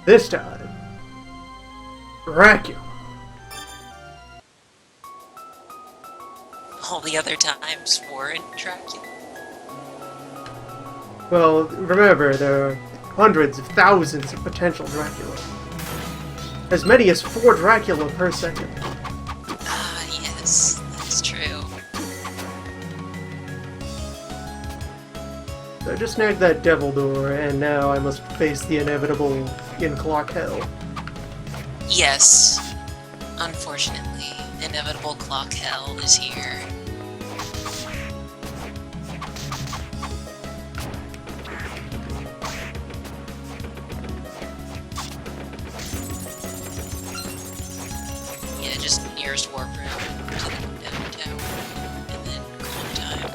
This time, Draculhour. All the other times weren't Dracula. Well, remember, there are hundreds of thousands of potential Dracula. As many as 4 Dracula per second. Ah, yes, that's true. So I just snagged that devil door, and now I must face the inevitable in-clock hell. Yes, unfortunately, inevitable clock hell is here. Yeah, just nearest warp room to the Nether Tower, and then calm time.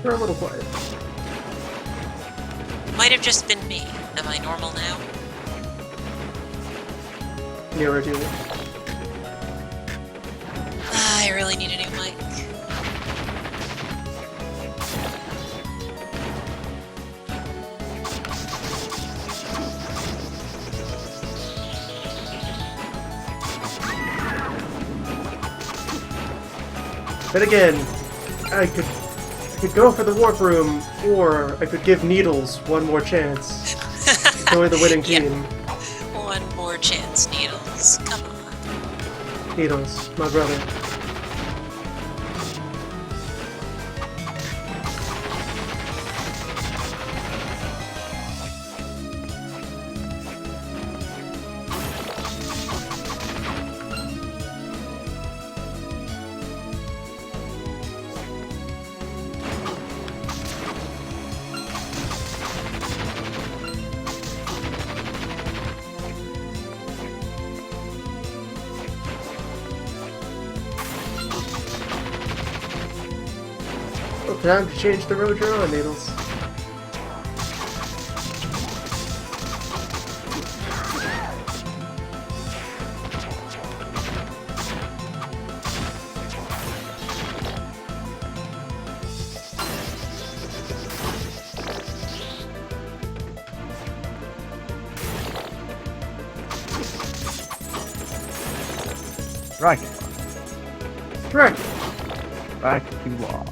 We're a little quiet. Might have just been me. Am I normal now? Nearer to it. I really need a new mic. But again, I could go for the warp room, or I could give Needles one more chance. Join the winning Yeah. team. One more chance, Needles. Come on. Needles, my brother. Time to change the road you're on, Needles. Draculhour. Draculhour.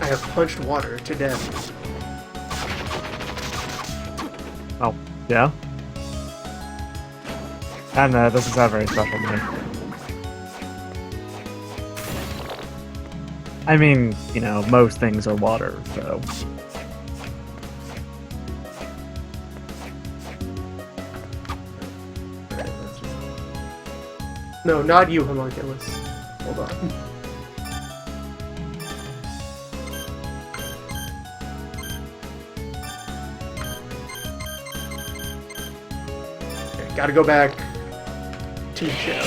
I have punched water to death. Oh, yeah? And this is not very special to me. I mean, you know, most things are water, so... No, not you, Homunculus. Hold on. Okay, gotta go back. Team show.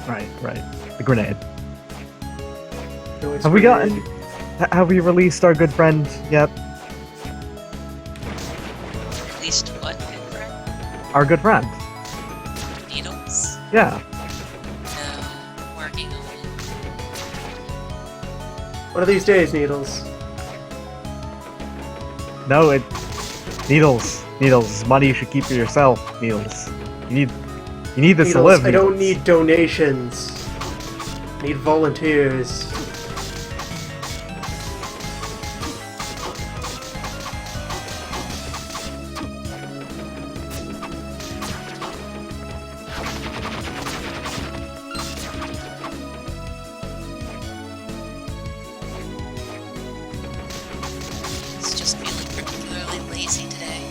Right. The grenade. No, it's Have we grenade. gotten... Have we released our good friend yet? At least what, good friend? Our good friend. Needles? Yeah. No, working on it. One of these days, Needles. No, it... Needles. Money you should keep for yourself, Needles. You need this to Needles, live, I don't Needles. need donations. I need volunteers. It's just feeling particularly lazy today.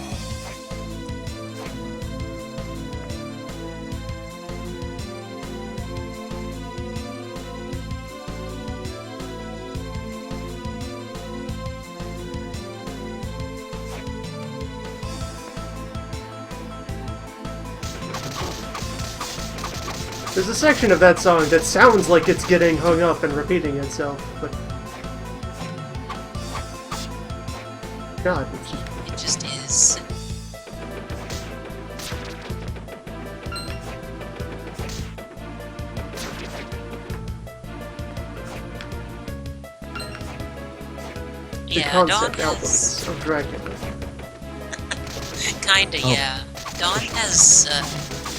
There's a section of that song that sounds like it's getting hung up and repeating itself, but... God, it's just... It just is. the Yeah, concept Dawn albums has... of Dracula. Kinda, Oh. yeah. Dawn has, the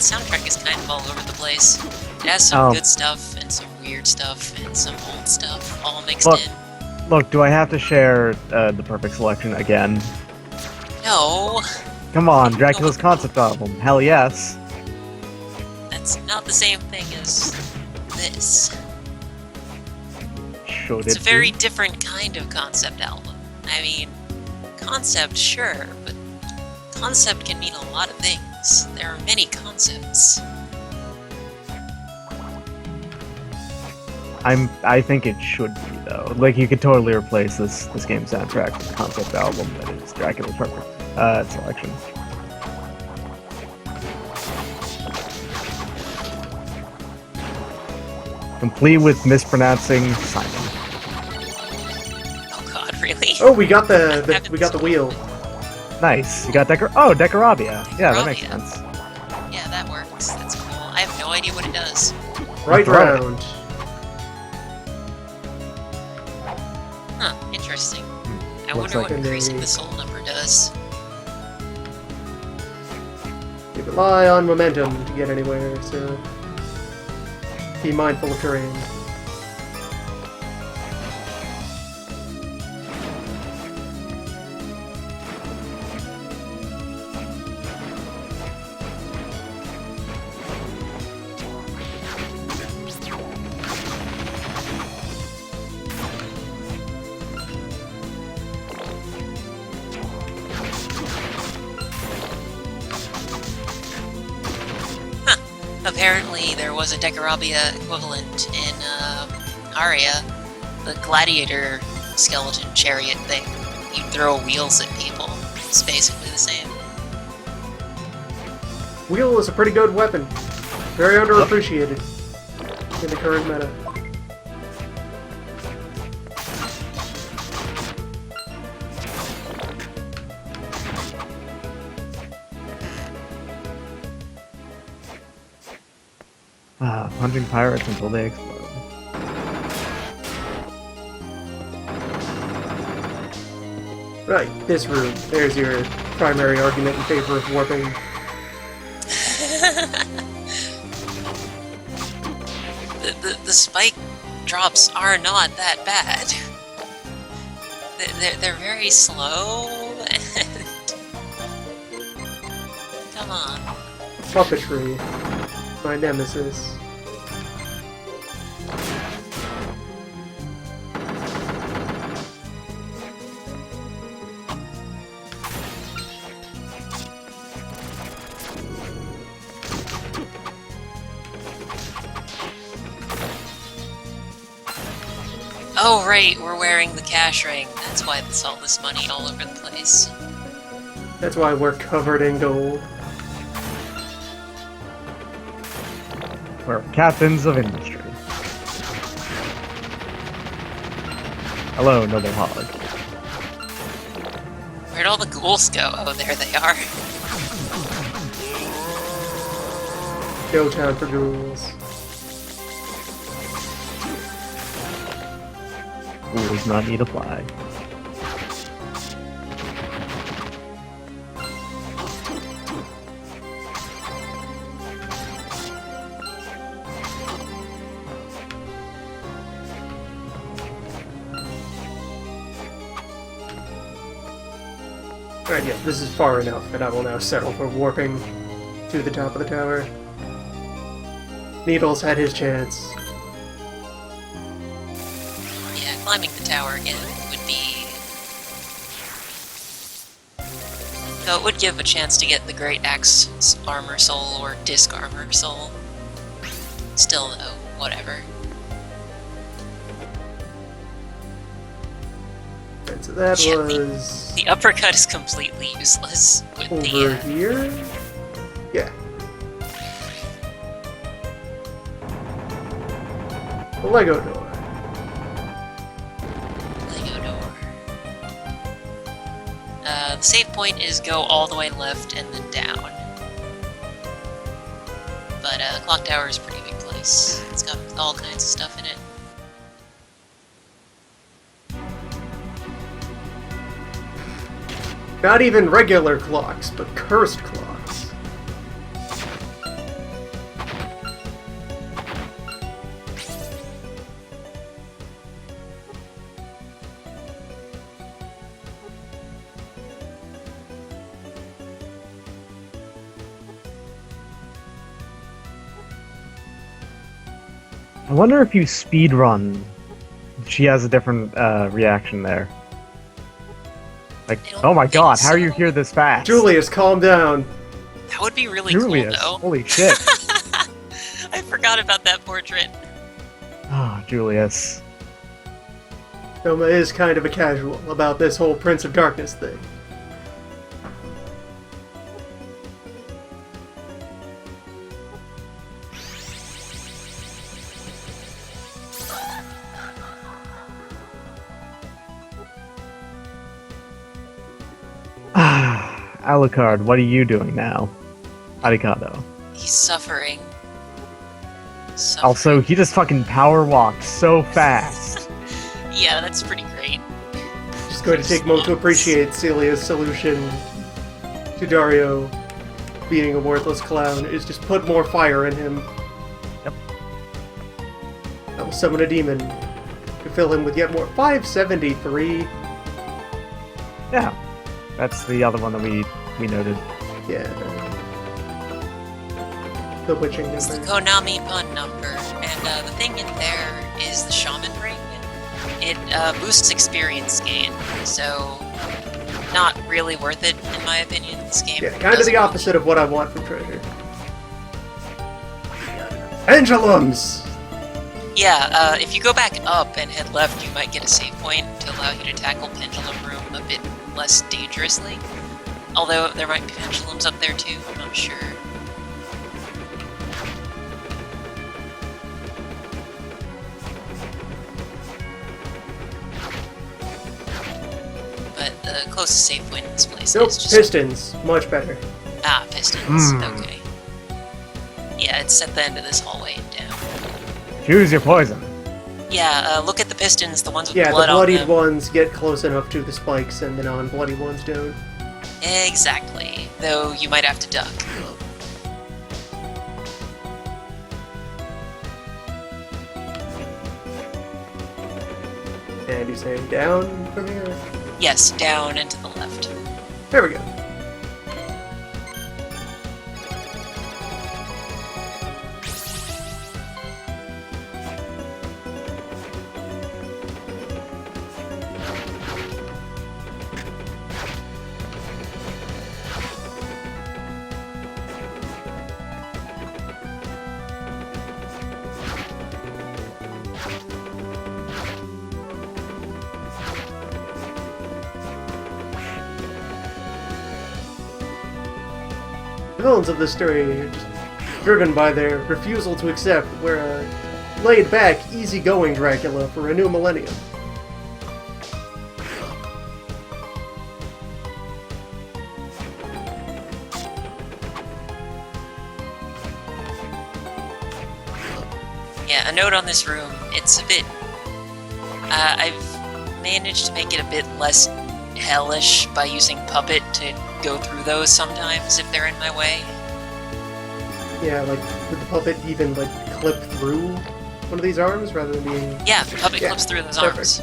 soundtrack is kind of all over the place. It has some good stuff, and some weird stuff, and some old stuff, all mixed Look. in. Look, do I have to share the perfect selection again? No! Come on, Dracula's concept album. Hell yes. That's not the same thing as this. Should It's it a very be? different kind of concept album. I mean, concept, sure, but concept can mean a lot of things. There are many concepts. I think it should be though. Like you could totally replace this game's soundtrack with a concept album that is Dracula's perfect selection. Complete with mispronouncing Simon. Oh god, really? Oh, we got the wheel. Nice. You got Decorabia. Yeah, that makes Decorabia. sense. Yeah, that works. That's cool. I have no idea what it does. Right Right. round. Huh, interesting. I Looks wonder like what a- increasing the soul number does. You rely on momentum to get anywhere, so be mindful of terrain. Apparently, there was a Decorabia equivalent in Aria, the gladiator skeleton chariot thing. You throw wheels at people. It's basically the same. Wheel is a pretty good weapon. Very underappreciated in the current meta. Punching pirates until they explode. Right, this room. There's your primary argument in favor of warping. The spike drops are not that bad. They're very slow. And... Come on. Puppetry. My nemesis. Oh right, we're wearing the cash ring. That's why there's all this money all over the place. That's why we're covered in gold. We're captains of industry. Hello, noble hog. Where'd all the ghouls go? Oh, there they are. Go time for ghouls. Rules not need apply. Alright, yeah, this is far enough, and I will now settle for warping to the top of the tower. Needles had his chance. Yeah, climbing the tower again would be... Though it would give a chance to get the Great Axe Armor Soul or Disc Armor Soul. Still though, whatever. And so that Yeah, was... The uppercut is completely useless with over the, here? Yeah. The Lego door. Lego door. The save point is go all the way left and then down. But Clock Tower is a pretty big place. It's got all kinds of stuff in it. Not even regular clocks, but cursed clocks. I wonder if you speed run, she has a different reaction there. Like, I don't oh my think god, how are you so. here this fast? Julius, calm down. That would be really Julius, cool, though. holy shit. I forgot about that portrait. Oh, Julius. Noma is kind of a casual about this whole Prince of Darkness thing. Alucard, what are you doing now? Aricado. He's suffering. Also, he just fucking power walked so fast. Yeah, that's pretty great. Just going to take a moment to appreciate Celia's solution to Dario being a worthless clown is just put more fire in him. Yep. I will summon a demon to fill him with yet more. 573. Yeah. That's the other one that we noted. Yeah. The witching It's the number. Konami pun number, and the thing in there is the Shaman Ring. It boosts experience gain, so not really worth it in my opinion. This game. Yeah, kind of doesn't the opposite of what I want from Treasure. Pendulums! Yeah, if you go back up and head left, you might get a save point to allow you to tackle Pendulum Room a bit less dangerously. Although there might be pendulums up there too, I'm not sure. But the closest save point in this place Nope, is just... pistons. Much better. Ah, pistons. Hmm. Okay. Yeah, it's at the end of this hallway and down. Choose your poison. Yeah, look at the pistons, the ones with Yeah, blood the on bloodied them. ones get close enough to the spikes and the non-bloody ones don't. Exactly. Though you might have to duck. And you're saying down from here? Yes, down and to the left. There we go. The villains of this story are just driven by their refusal to accept we're a laid-back, easygoing Dracula for a new millennium. Yeah, a note on this room. It's a bit... I've managed to make it a bit less hellish by using Puppet to go through those sometimes if they're in my way. Yeah, like, would the puppet even, like, clip through one of these arms rather than being... Yeah, Puppet Yeah, clips through those perfect. arms.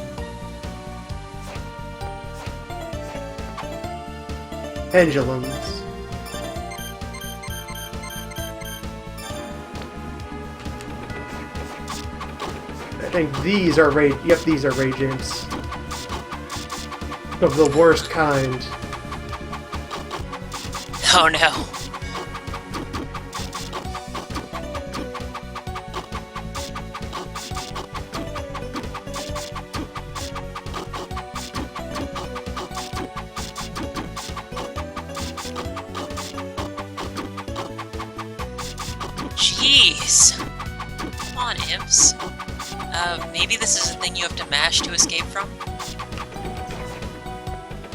Pendulums. I think these are rage... Yep, these are rage imps. Of the worst kind. Oh no. Jeez. Come on, imps. Maybe this is a thing you have to mash to escape from?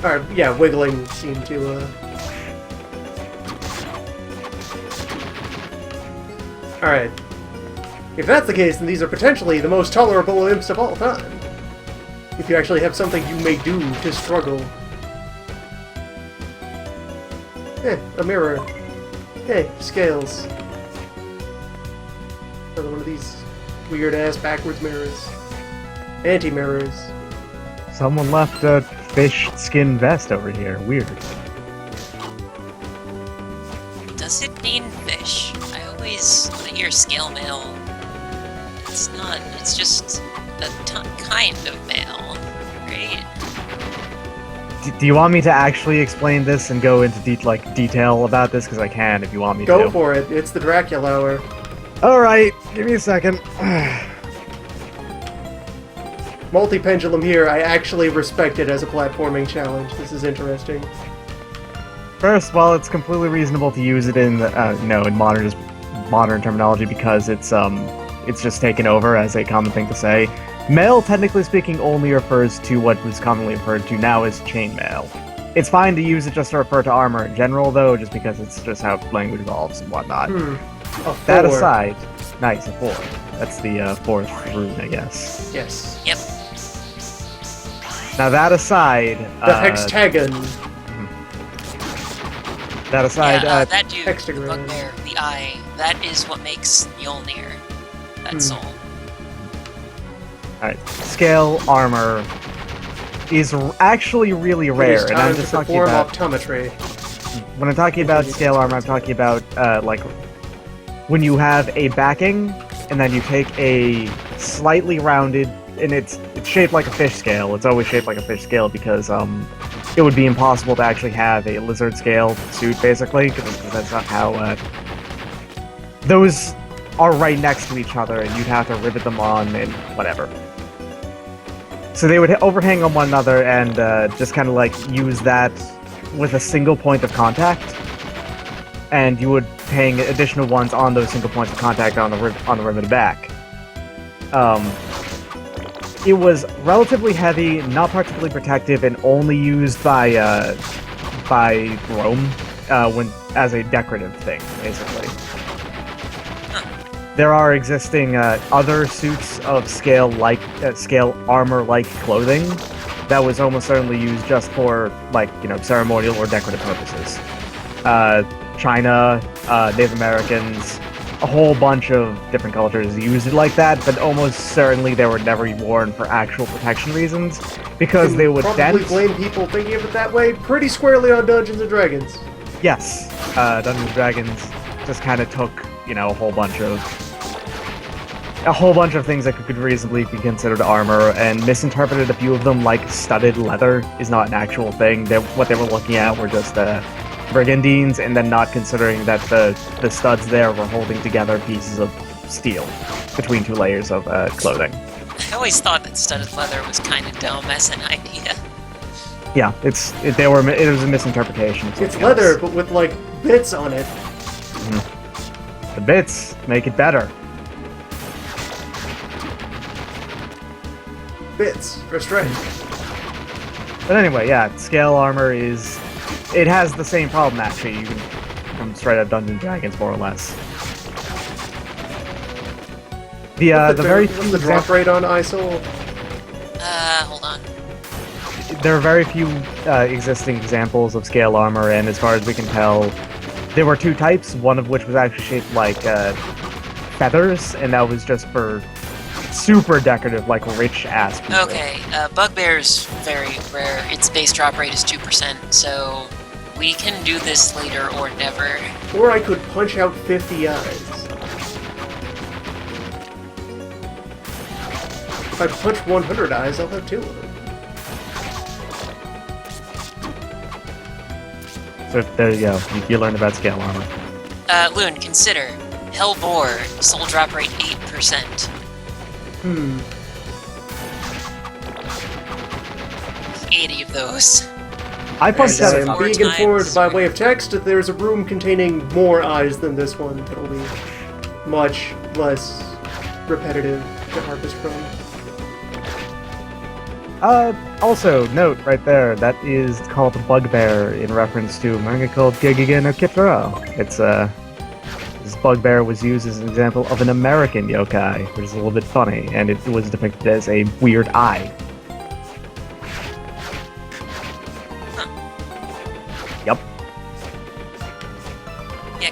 Alright, yeah, wiggling seemed to, Alright. If that's the case, then these are potentially the most tolerable imps of all time. If you actually have something you may do to struggle. A mirror. Hey, scales. Another one of these weird-ass backwards mirrors. Anti-mirrors. Someone left a fish skin vest over here. Weird. Does it mean fish? I always, when I hear scale mail, it's not, it's just a kind of mail, right? Do you want me to actually explain this and go into detail about this? Because I can if you want me to. Go for it. It's the Draculhour. Alright, give me a second. Multi-pendulum here, I actually respect it as a platforming challenge. This is interesting. First, while it's completely reasonable to use it in, in modern terminology because it's just taken over as a common thing to say, mail, technically speaking, only refers to what was commonly referred to now as chainmail. It's fine to use it just to refer to armor in general, though, just because it's just how language evolves and whatnot. That aside, nice, a 4. That's the fourth rune, I guess. Yes. Yep. Now that aside, The hextagon. That aside, Yeah, that dude, the hexagram. bugbear, the eye, that is what makes Mjolnir. That soul. alright, scale armor is actually really rare, It is and time I'm to just talking perform about. optometry. When I'm talking about scale armor, I'm talking about when you have a backing, and then you take a slightly rounded, and it's shaped like a fish scale. It's always shaped like a fish scale because it would be impossible to actually have a lizard scale suit, basically, because that's not how those are right next to each other, and you'd have to rivet them on and whatever. So they would overhang on one another and just kind of like use that with a single point of contact, and you would hang additional ones on those single points of contact on the riveted back. It was relatively heavy, not particularly protective, and only used by Rome when as a decorative thing, basically. There are existing other suits of scale armor-like clothing that was almost certainly used just for ceremonial or decorative purposes. China, Native Americans, a whole bunch of different cultures used it like that, but almost certainly they were never worn for actual protection reasons because they would probably blame people thinking of it that way pretty squarely on Dungeons and Dragons. Yes, Dungeons and Dragons just kind of took a whole bunch of things that could reasonably be considered armor and misinterpreted a few of them, like studded leather is not an actual thing. What they were looking at were just brigandines, and then not considering that the studs there were holding together pieces of steel between two layers of clothing. I always thought that studded leather was kind of dumb as an idea. Yeah, it was a misinterpretation. It's leather, but with bits on it. Mm-hmm. The bits make it better. Bits for strength. But anyway, yeah, scale armor it has the same problem, actually. You can come straight up Dungeons & Dragons, more or less. What's the drop rate on ISIL? Hold on. There are very few existing examples of scale armor, and as far as we can tell, there were two types, one of which was actually shaped like feathers, and that was just for super decorative, rich-ass people. Okay, Bugbear's very rare. Its base drop rate is 2%, so we can do this later or never. Or I could punch out 50 eyes. If I punch 100 eyes, I'll have 2 of them. So there you go. You learned about scale armor. Loon, consider. Hellbore, soul drop rate 8%. 80 of those. I punched out And being informed by way of text that there's a room containing more eyes than this one that'll be much less repetitive to harvest from. Also, note right there, that is called the Bugbear in reference to a manga called Gekigen no Kitaro. This Bugbear was used as an example of an American yokai, which is a little bit funny, and it was depicted as a weird eye. Yep.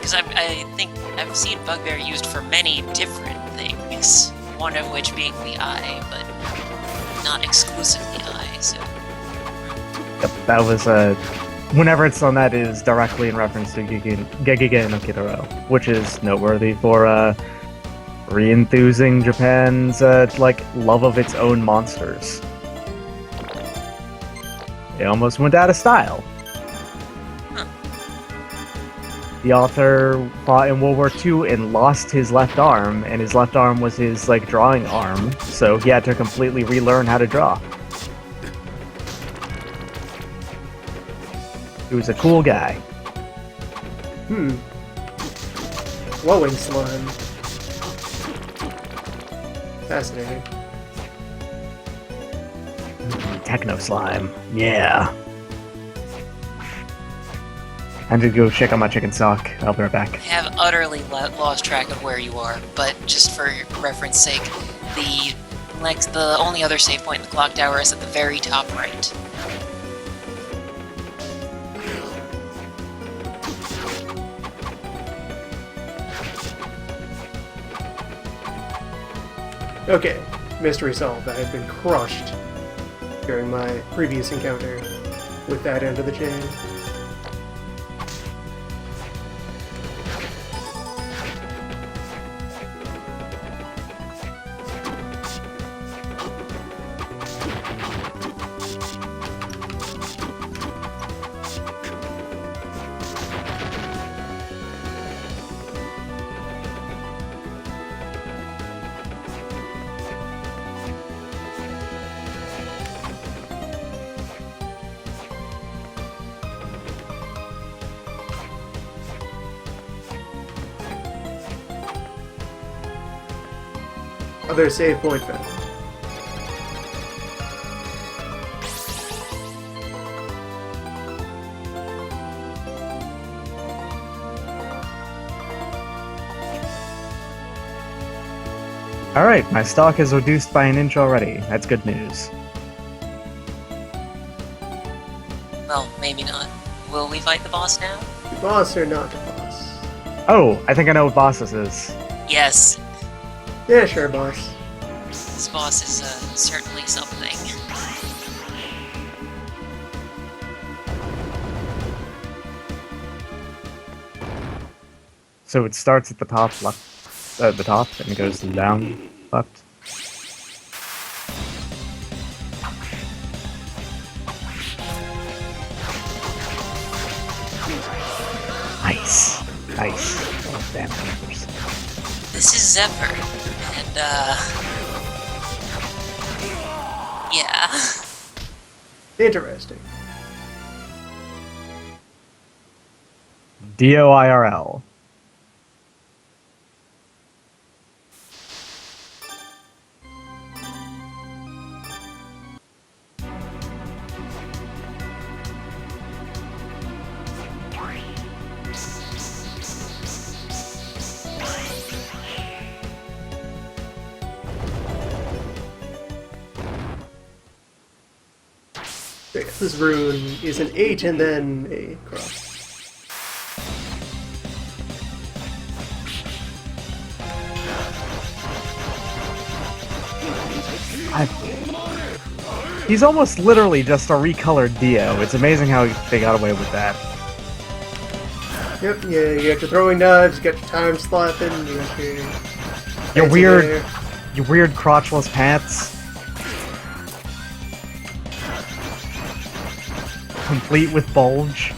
Because I think I've seen Bugbear used for many different things, one of which being the eye, but not exclusively eye, so... Yep, that was, whenever it's done that is directly in reference to Gegege no Kitaro, which is noteworthy for, re-enthusing Japan's, like, love of its own monsters. They almost went out of style. The author fought in World War II and lost his left arm, and his left arm was his, like, drawing arm, so he had to completely relearn how to draw. He was a cool guy. Glowing slime. Fascinating. Techno slime. Yeah. I'm gonna go check on my chicken stock. I'll be right back. I have utterly lost track of where you are, but just for reference sake, the only other save point in the clock tower is at the very top right. Okay, mystery solved. I had been crushed during my previous encounter with that end of the chain. Other save point found. Alright, my stock is reduced by an inch already. That's good news. Well, maybe not. Will we fight the boss now? Boss or not boss? Oh, I think I know what boss this is. Yes, Yeah, sure, boss. this boss is certainly something. So it starts at the top left, at the top, and it goes down left. Nice, nice. Oh, damn papers. This is Zephyr, and yeah. Interesting. DOIRL. This rune is an 8 and then a cross. He's almost literally just a recolored Dio. It's amazing how they got away with that. Yep, yeah, you got your throwing knives, you got your time slapping, you got your... Your weird, hair. your weird crotchless pants. Complete with bulge.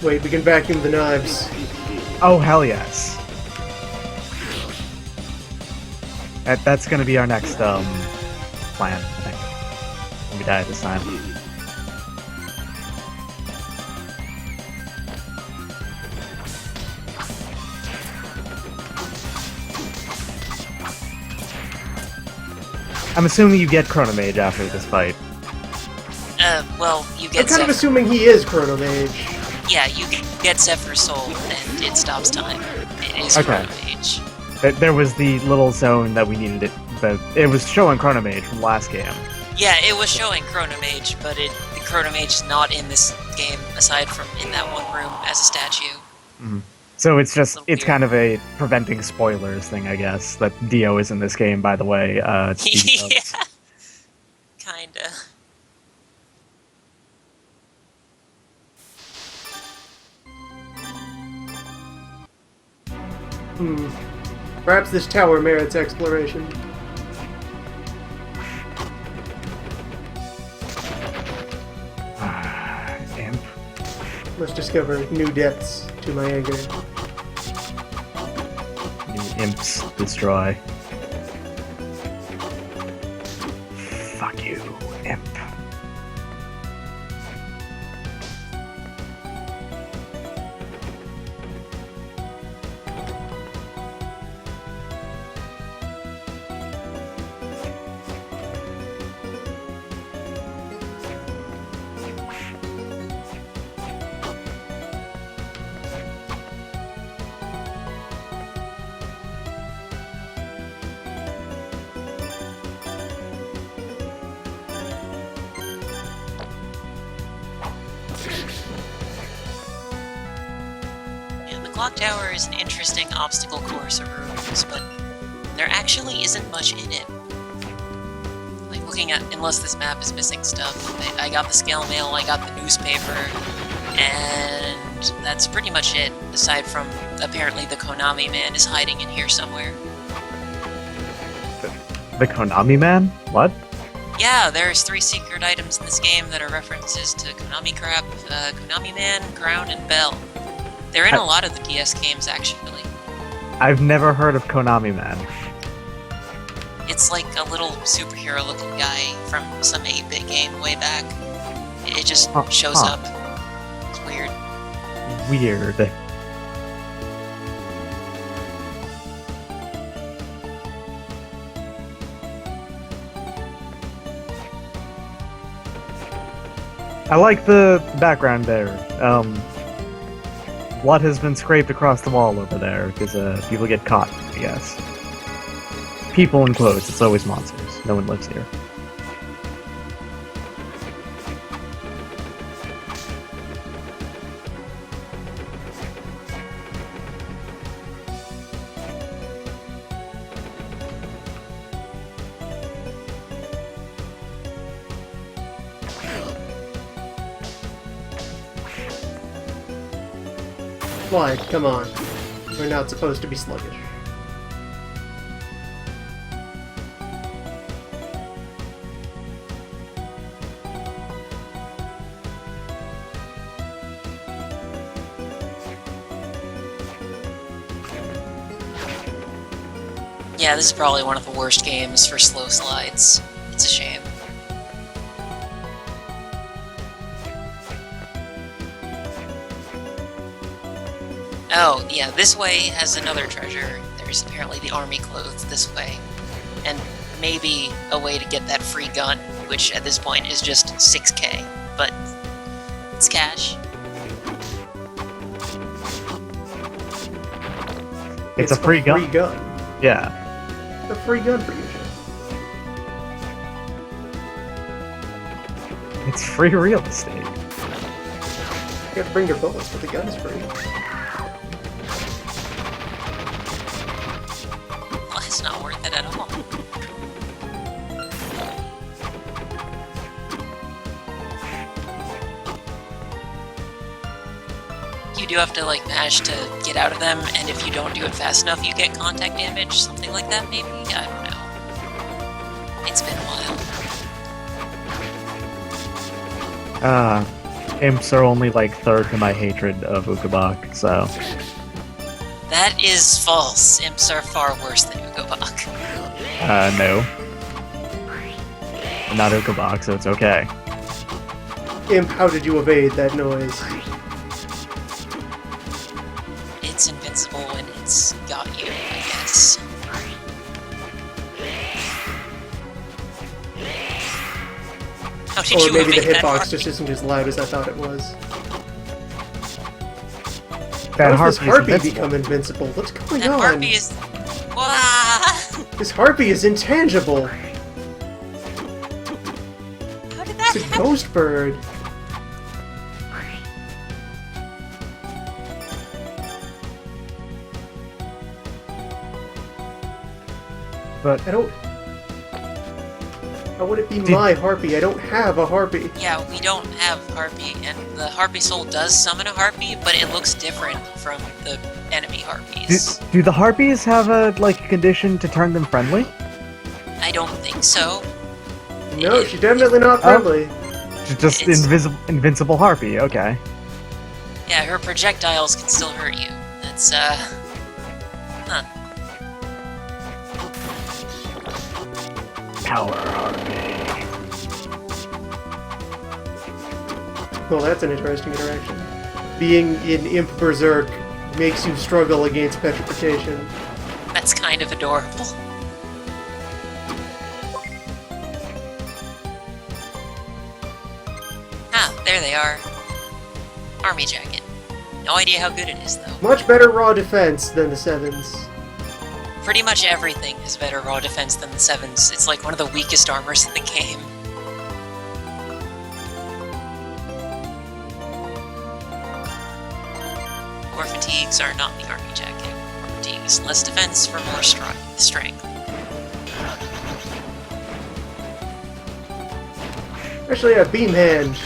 Wait, we can vacuum the knives. Oh, hell yes. That's gonna be our next, plan, I think. When we die this time. I'm assuming you get Chrono Mage after this fight. Well, you I'm get kind of Zephyr. assuming he is Chrono Mage. Yeah, you get Zephyr Soul, and it stops time. It is Okay. Chrono Mage. There was the little zone that we needed it, but it was showing Chrono Mage from last game. Yeah, it was showing Chrono Mage, but the Chrono Mage is not in this game, aside from in that one room as a statue. So it's just, Little it's weird. kind of a preventing spoilers thing, I guess, that Dio is in this game, by the way. Yeah, kinda. Perhaps this tower merits exploration. Imp. Must discover new depths to my anger. New imps destroy. Fuck you, imp. Yeah, the clock tower is an interesting obstacle course of rooms, but there actually isn't much in it. Like, looking at, unless this map is missing stuff, I got the scale mail, I got the newspaper, and that's pretty much it, aside from apparently the Konami man is hiding in here somewhere. The Konami Man? What? Yeah, there's 3 secret items in this game that are references to Konami crap, Konami Man, Ground, and Bell. They're in a lot of the DS games, actually. I've never heard of Konami Man. It's like a little superhero-looking guy from some 8-bit game way back. It just shows huh. up. It's weird. Weird. I like the background there. Blood has been scraped across the wall over there, because people get caught, I guess. People in quotes, it's always monsters. No one lives here. Why? Come on. We're not supposed to be sluggish. Yeah, this is probably one of the worst games for slow slides. It's a shame. Oh, yeah, this way has another treasure. There's apparently the army clothes this way. And maybe a way to get that free gun, which at this point is just 6k. But it's cash. It's a free gun. Free gun. Yeah. A free gun for you, Joe. It's free real estate. You have to bring your bullets, but the gun is free. Well, it's not worth it at all. You do have to, like, mash to get out of them, and if you don't do it fast enough, you get contact damage, something like that, maybe? I don't know. It's been a while. Imps are only like third to my hatred of Ukobak, so... That is false. Imps are far worse than Ukobak. No. I'm not Ukobak, so it's okay. Imp, how did you evade that noise? It's invincible when it's got you, I guess. How did Or you maybe the evade that hitbox harpy? just isn't as loud as I thought it was. That How does this harpy harpy is invincible. become invincible? What's going That on? harpy is... Wah! This harpy is intangible. How did that It's a happen? ghost bird. But I don't... How would it be my harpy? I don't have a harpy. Yeah, we don't have harpy, and the harpy soul does summon a harpy, but it looks different from the enemy harpies. do the harpies have a condition to turn them friendly? I don't think so. No, she's definitely not friendly. Just It's- invincible harpy. Okay. Yeah, her projectiles can still hurt you. That's, huh. Power harpy. Well, that's an interesting interaction. Being in Imp Berserk makes you struggle against petrification. That's kind of adorable. Ah, there they are. Army jacket. No idea how good it is, though. Much better raw defense than the 7s. Pretty much everything has better raw defense than the 7s. It's like one of the weakest armors in the game. War fatigues are not the army jacket. War fatigues, less defense for more strength. Actually, a beam hand.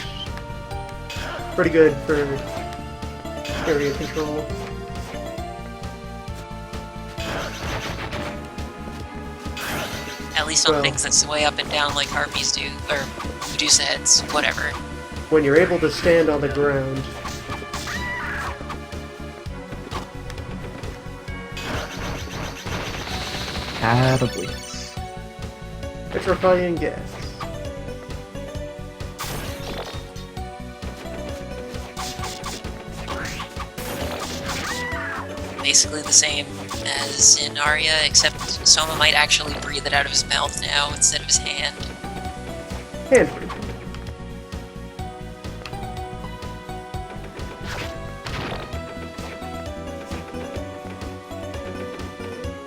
Pretty good for area control. At least on Well- things that sway up and down like harpies do, or Medusa heads, whatever. When you're able to stand on the ground. Catablese. Petrifying gas. Basically the same as in Arya, except Soma might actually breathe it out of his mouth now instead of his hand. Hand breathing.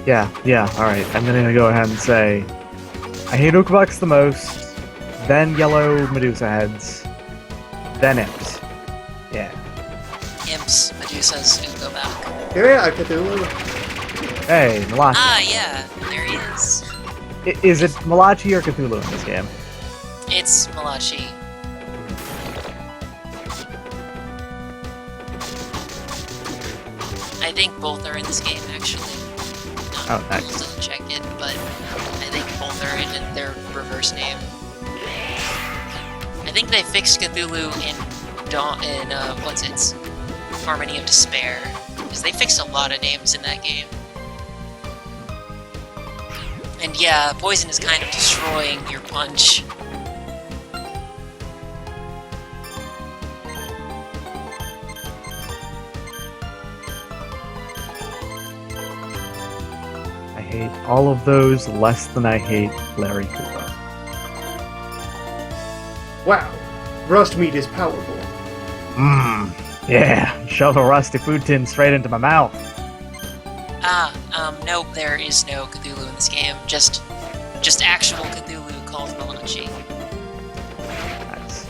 Yeah, alright. I'm gonna go ahead and say I hate Ukbucks the most, then yellow Medusa heads, then imps. Yeah. Imps, Medusas, Ukobak. Yeah, Cthulhu. Hey, Malachi. Ah, yeah, there he is. Is it Malachi or Cthulhu in this game? It's Malachi. I think both are in this game, actually. Oh, nice. Doesn't check it, but I think both are in their reverse name. I think they fixed Cthulhu in what's its Harmony of Despair, because they fixed a lot of names in that game. And yeah, poison is kind of destroying your punch. I hate all of those less than I hate Larry Cooper. Wow. Rust meat is powerful. Mmm. Yeah, shove a rusty food tin straight into my mouth. Nope, there is no Cthulhu in this game. Just actual Cthulhu called Malachi. Nice.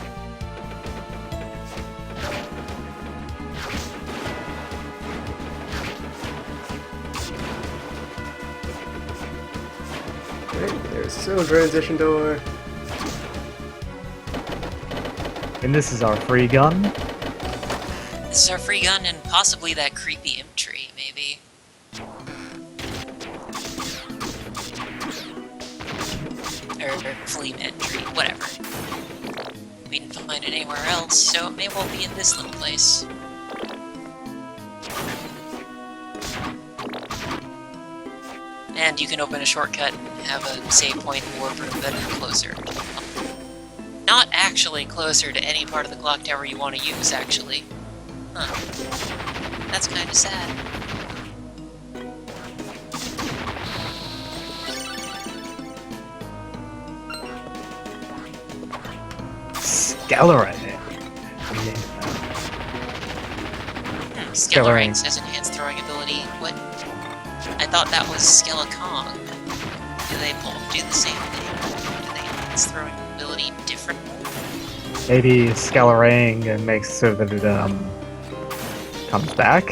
Right, there's its own transition door. And this is our free gun. This is our free gun and possibly that creepy imp tree, maybe. Or flea man tree, whatever. We didn't find it anywhere else, so it may well be in this little place. And you can open a shortcut and have a save point in warp room that is closer. Not actually closer to any part of the clock tower you want to use, actually. Huh. That's kind of sad. Skelarang. Skelarang says enhanced throwing ability. What? I thought that was Skelecong. Do they both do the same thing? Do they enhance throwing ability different? Maybe Skelarang makes so that it comes back.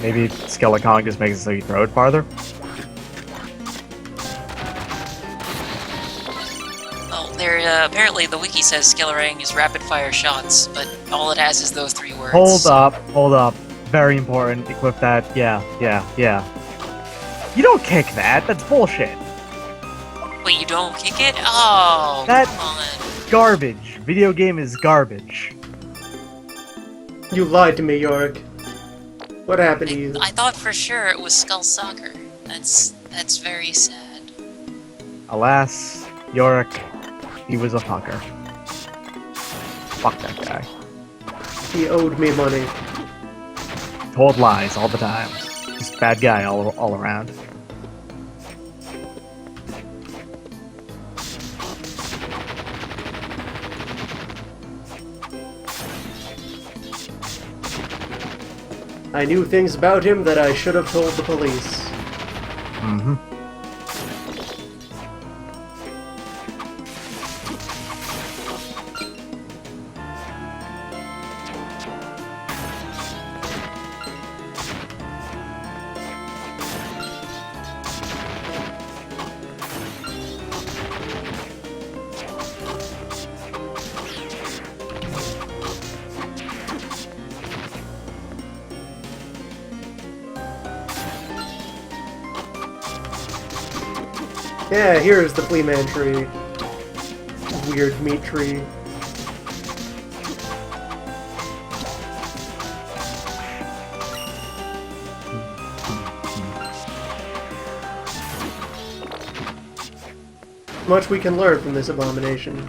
Maybe Skelecong just makes it so you throw it farther. Well, there apparently the wiki says Skelarang is rapid fire shots, but all it has is those 3 words. Hold up. Very important. Equip that. Yeah. You don't kick that. That's bullshit. Wait, you don't kick it? Oh, That- come on. Garbage. Video game is garbage. You lied to me, Yorick. What happened to you? I thought for sure it was Skull Soccer. That's very sad. Alas, Yorick, he was a fucker. Fuck that guy. He owed me money. Told lies all the time. Just bad guy all around. I knew things about him that I should have told the police. Mm-hmm. Yeah, here's the Flea Man tree. Weird meat tree. Much we can learn from this abomination.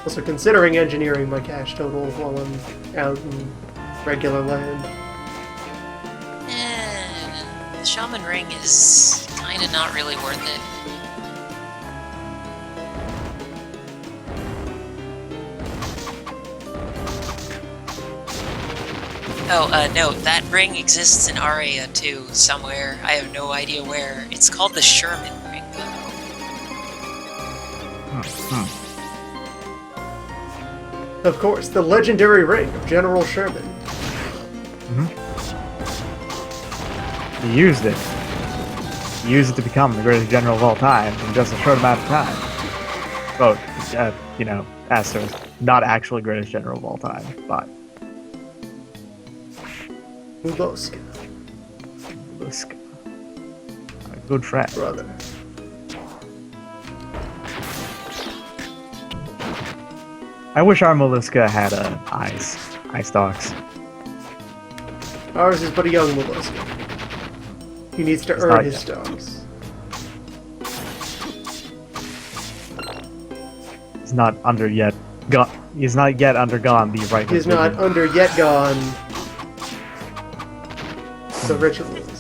Also considering engineering my cash total while I'm out in regular land. The Shaman Ring is kinda not really worth it. Oh, no, that ring exists in Aria too, somewhere. I have no idea where. It's called the Sherman Ring, though. Of course, the legendary ring of General Sherman. He used it. He used it to become the greatest general of all time in just a short amount of time. Well, you know, asterisk, not actually greatest general of all time, but... Muloska, Liska. A good friend. brother. I wish our Molluska had eyes. Eye stalks. Ours is but a young Muloska. He needs to He's earn not his yet. stocks. He's not under yet. He's not yet undergone the right. He's not under yet gone the rituals.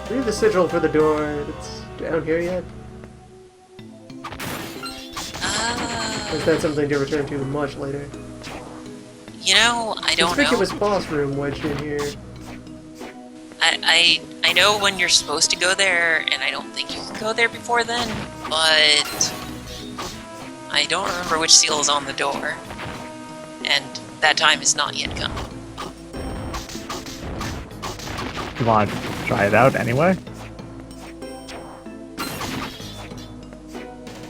Read the sigil for the door that's down here yet? Or is that something to return to much later? You know, I don't know. Conspicuous boss room wedged in here. I know when you're supposed to go there, and I don't think you can go there before then, but I don't remember which seal is on the door, and that time has not yet come. You want to try it out anyway?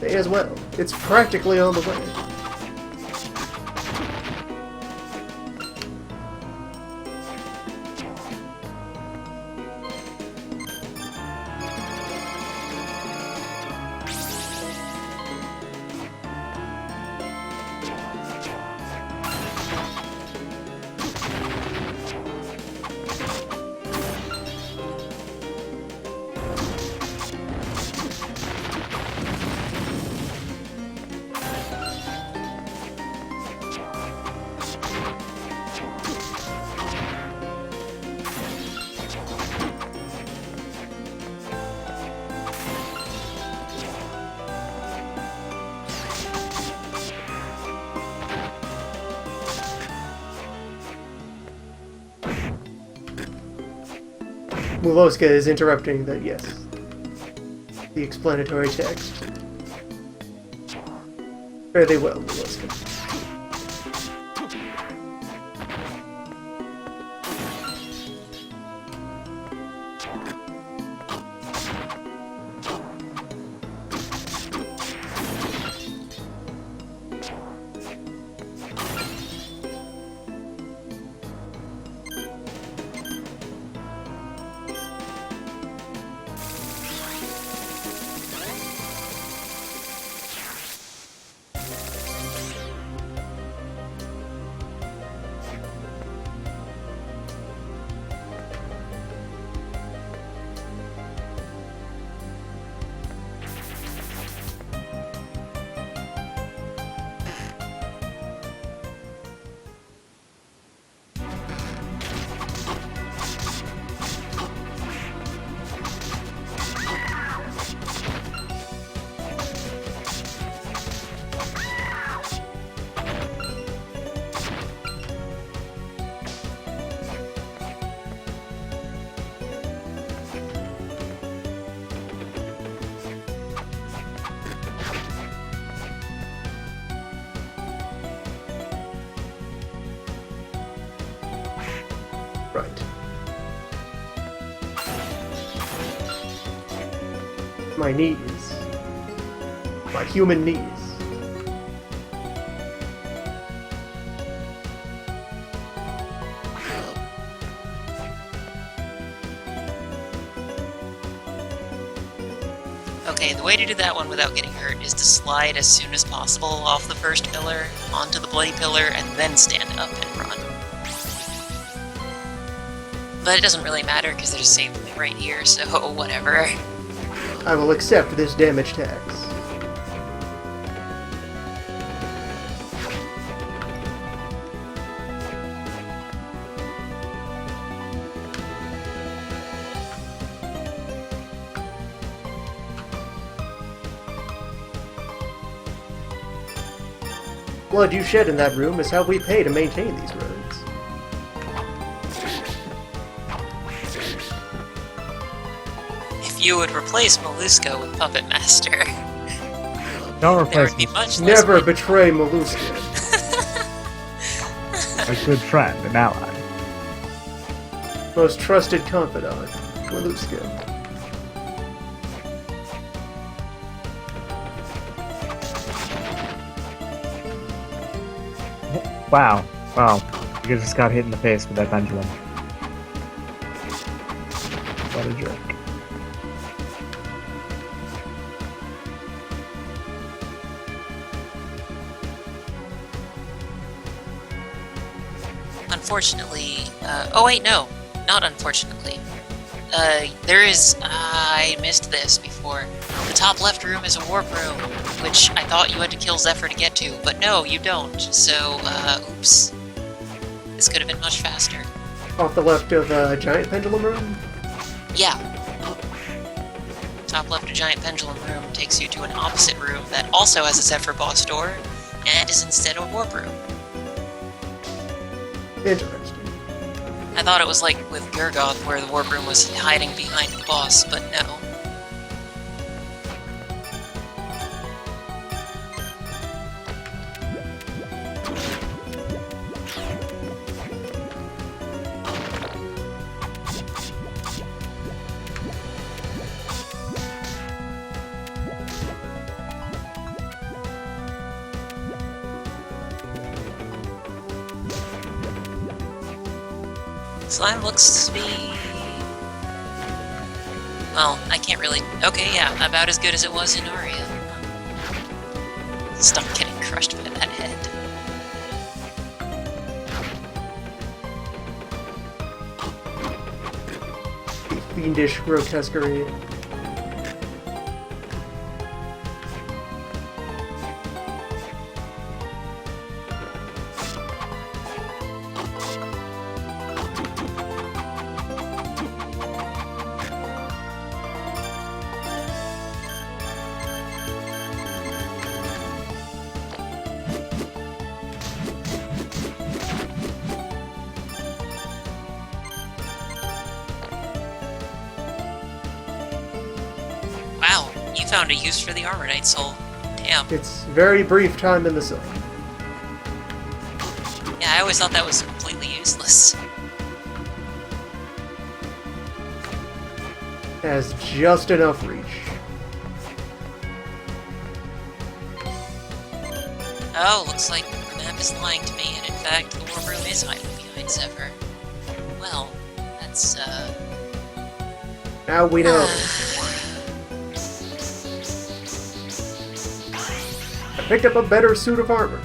May as well. It's practically on the way. Muloska is interrupting the, yes, the explanatory text. Fare thee well, Muloska. Right. My knees. My human knees. Okay, the way to do that one without getting hurt is to slide as soon as possible off the first pillar, onto the bloody pillar, and then stand up and run. But it doesn't really matter because there's a save point right here, so whatever. I will accept this damage tax. Blood you shed in that room is how we pay to maintain these roads. If you would replace Mollusco with Puppet Master, Don't there replace would be much less Never money. betray Mollusca. a good friend, an ally. Most trusted confidant, Mollusca. Wow. Wow. You just got hit in the face with that pendulum. What a jerk. Unfortunately, oh wait, no, not unfortunately. There is, I missed this before. The top left room is a warp room, which I thought you had to kill Zephyr to get to, but no, you don't, so, oops. This could have been much faster. Off the left of a giant pendulum room? Yeah. Top left, a giant pendulum room takes you to an opposite room that also has a Zephyr boss door, and is instead a warp room. Interesting. I thought it was like with Gurgoth, where the warp room was hiding behind the boss, but no. Slime looks to be... well, I can't really... okay, yeah, about as good as it was in Aria. Stop getting crushed by that head. Fiendish grotesquerie. Wow, you found a use for the Armor Knight soul. Damn. It's very brief time in the sun. Yeah, I always thought that was completely useless. Has just enough reach. Oh, looks like the map is lying to me, and in fact, the warp room is hiding behind Zephyr. Well, that's, Now we know. I picked up a better suit of armor.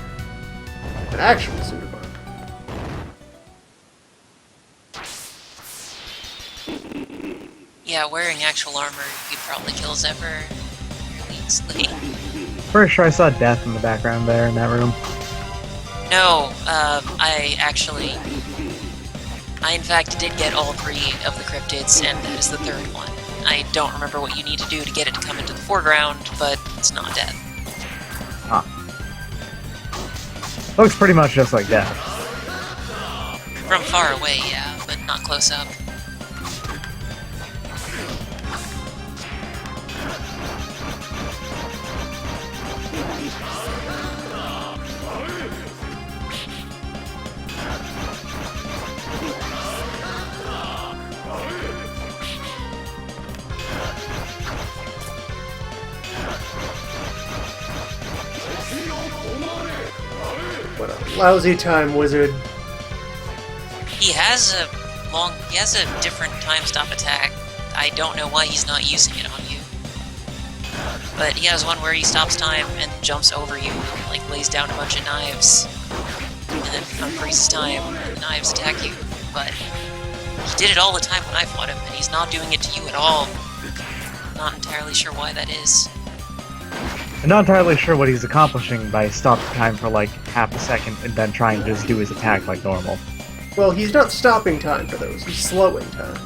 An actual suit of armor. yeah, wearing actual armor, you could probably kill Zephyr fairly easily. Pretty sure I saw death in the background there in that room. No, I in fact did get all 3 of the cryptids, and that is the 3rd one. I don't remember what you need to do to get it to come into the foreground, but it's not death. Huh. Looks pretty much just like death. From far away, yeah, but not close up. What a lousy time, wizard. He has a different time stop attack. I don't know why he's not using it on you. But he has one where he stops time and jumps over you, and, like, lays down a bunch of knives. And then unfreezes time, and the knives attack you. But he did it all the time when I fought him, and he's not doing it to you at all. Not entirely sure why that is. I'm not entirely sure what he's accomplishing by stopping time for like half a second and then trying to just do his attack like normal. Well, he's not stopping time for those, he's slowing time.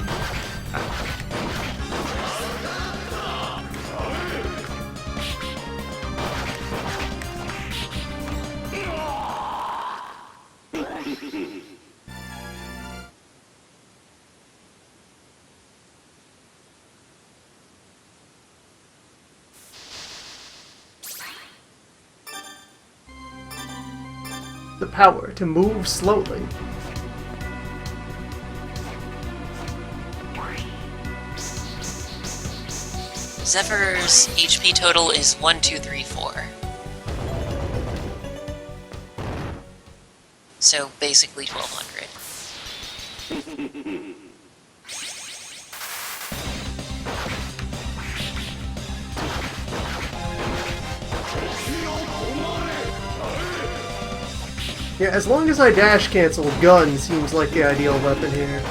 The power to move slowly. Zephyr's HP total is 1, 2, 3, 4. So basically 1200. Yeah, as long as I dash cancel, gun seems like the ideal weapon here.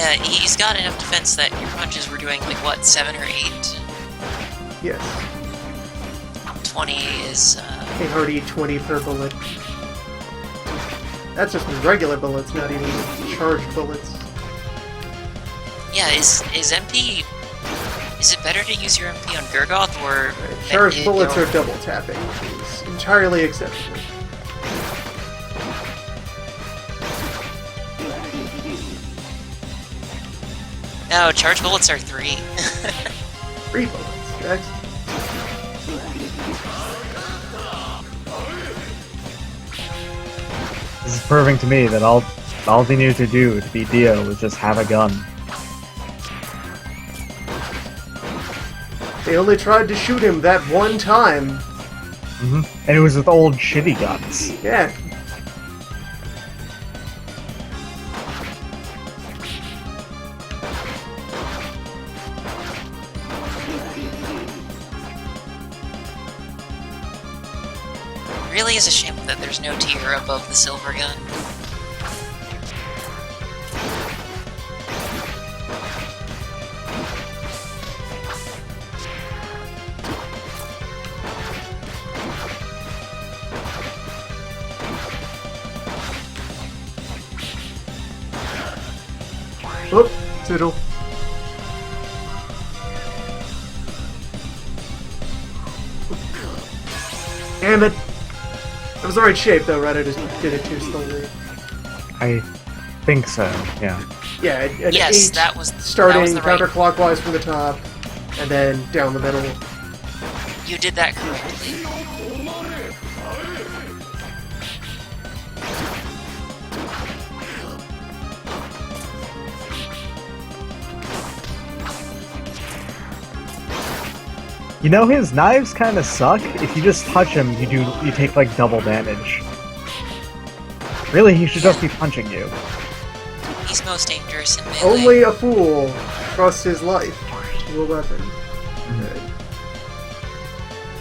Yeah, he's got enough defense that your punches were doing, like, what, 7 or 8? Yes. 20 is, A hearty 20 per bullet. That's just regular bullets, not even charged bullets. Yeah, is MP... Is it better to use your MP on Gurgoth, or... Charged bullets are double tapping, which is entirely acceptable. No, charged bullets are 3. 3 bullets. Excellent. This is proving to me that all they needed to do to beat Dio was just have a gun. They only tried to shoot him that one time. And it was with old shitty guns. Yeah. It really is a shame that there's no tier above the silver gun. Oh, Toodle. Damn it! It was the right shape though, right? I just did it too slowly. I think so, yeah. Yeah, an Yes, 8 that was starting the right... counterclockwise from the top, and then down the middle. You did that correctly. You know, his knives kind of suck. If you just touch him, you take like double damage. Really, he should just be punching you. He's most dangerous in melee. Only a fool trusts his life to a weapon. Okay.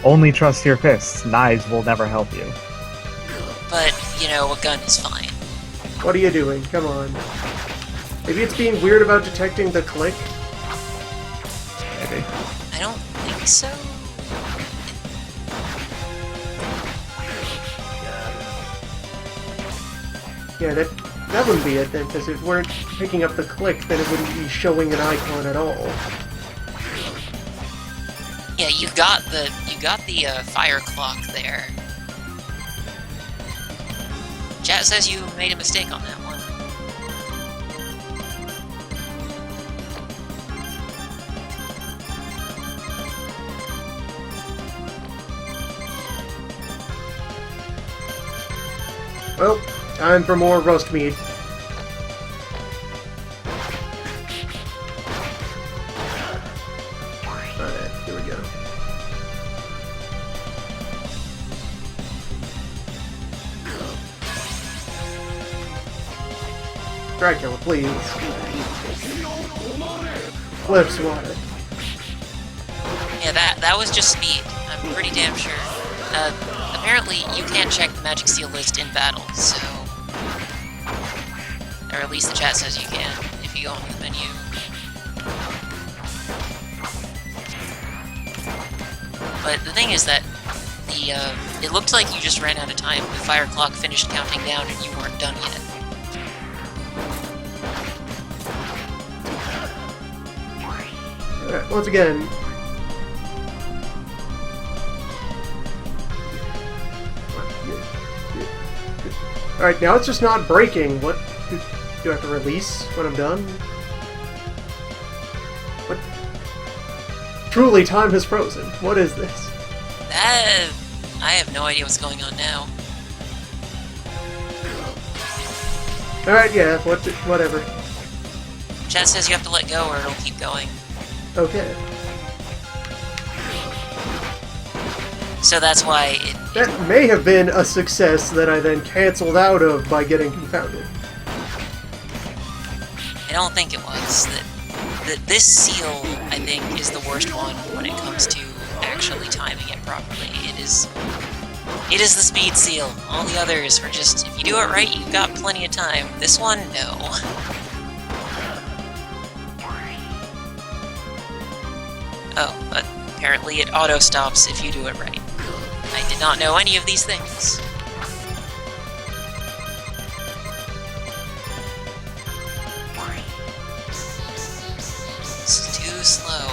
Only trust your fists. Knives will never help you. But, you know, a gun is fine. What are you doing? Come on. Maybe it's being weird about detecting the click? Maybe. I don't think so. Yeah, that wouldn't be it then, because if we're picking up the click, then it wouldn't be showing an icon at all. Yeah, you got the fire clock there. Chat says you made a mistake on that one. Well, time for more roast meat. Alright, here we go. Dracula, please. Cliff Swatter. Yeah, that was just speed. I'm pretty damn sure. Apparently, you can't check the magic seal list in battle, so... Or at least the chat says you can, if you go on the menu. But the thing is that it looked like you just ran out of time. The fire clock finished counting down and you weren't done yet. Alright, once again... Alright, now it's just not breaking. What? Do I have to release when I'm done? What? Truly, time has frozen. What is this? I have no idea what's going on now. Alright, yeah, whatever. Chat says you have to let go or it'll keep going. Okay. So that's why it... That may have been a success that I then canceled out of by getting confounded. I don't think it was. This seal, I think, is the worst one when it comes to actually timing it properly. It is the speed seal. All the others were just, if you do it right, you've got plenty of time. This one, no. Oh, but apparently it auto-stops if you do it right. I did not know any of these things. It's too slow.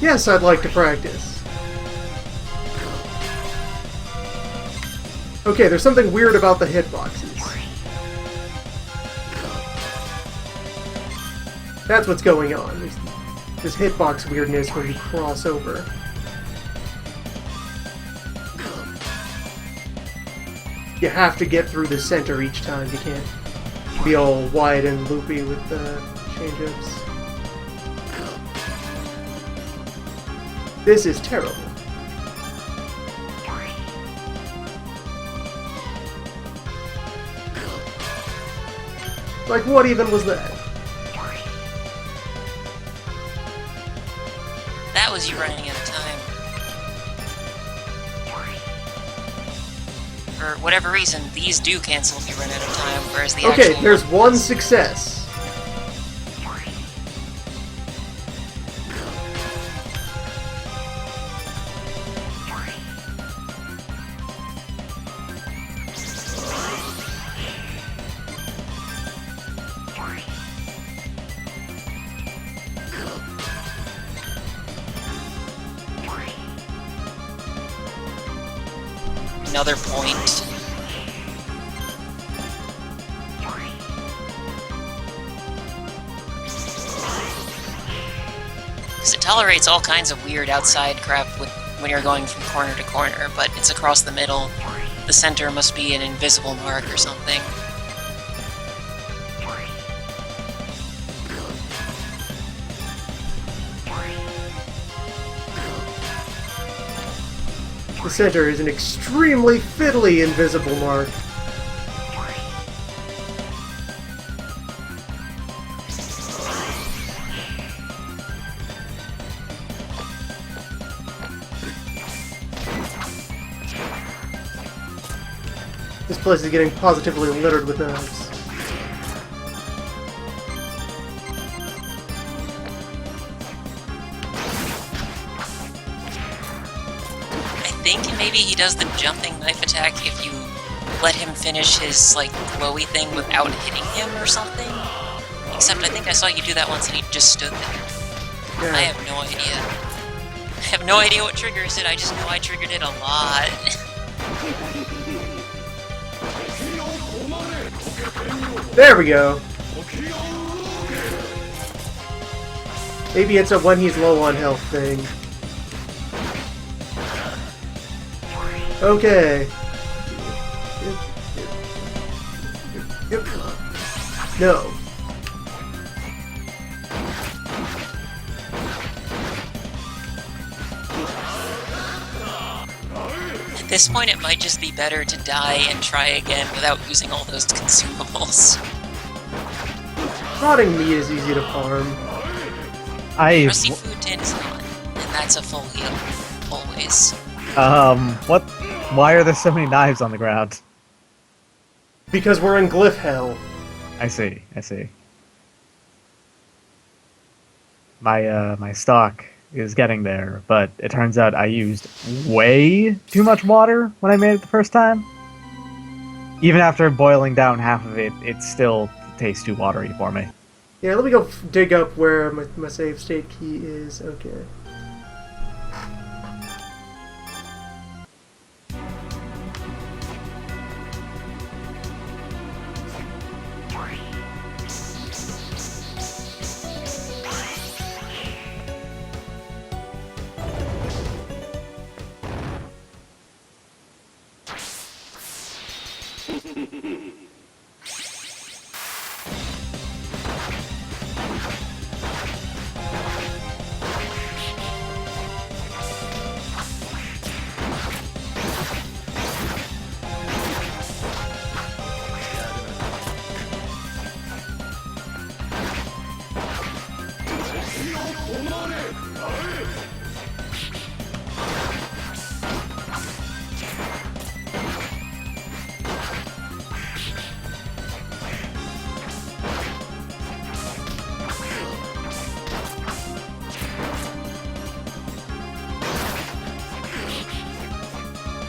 Yes, I'd like to practice. Okay, there's something weird about the hitboxes. That's what's going on. There's hitbox weirdness when you cross over. You have to get through the center each time. You can't be all wide and loopy with the change-ups. This is terrible. Like, what even was that? That was you running out of time. For whatever reason, these do cancel if you run out of time, whereas the Okay, actual there's one ones- success. Another point. Because it tolerates all kinds of weird outside crap when you're going from corner to corner, but it's across the middle. The center must be an invisible mark or something. The center is an extremely fiddly invisible mark. This place is getting positively littered with knives. I think maybe he does the jumping knife attack if you let him finish his, like, glowy thing without hitting him or something. Except I think I saw you do that once and he just stood there. Yeah. I have no idea. I have no idea what triggers it, I just know I triggered it a lot. There we go. Maybe it's a when he's low on health thing. Okay. Yep. No. At this point, it might just be better to die and try again without using all those consumables. Rotting meat is easy to farm. Rusty food tin is not, and that's a full heal. Always. What? Why are there so many knives on the ground? Because we're in glyph hell. I see, I see. My stock is getting there, but it turns out I used way too much water when I made it the first time. Even after boiling down half of it, it still tastes too watery for me. Yeah, let me go dig up where my save state key is. Okay.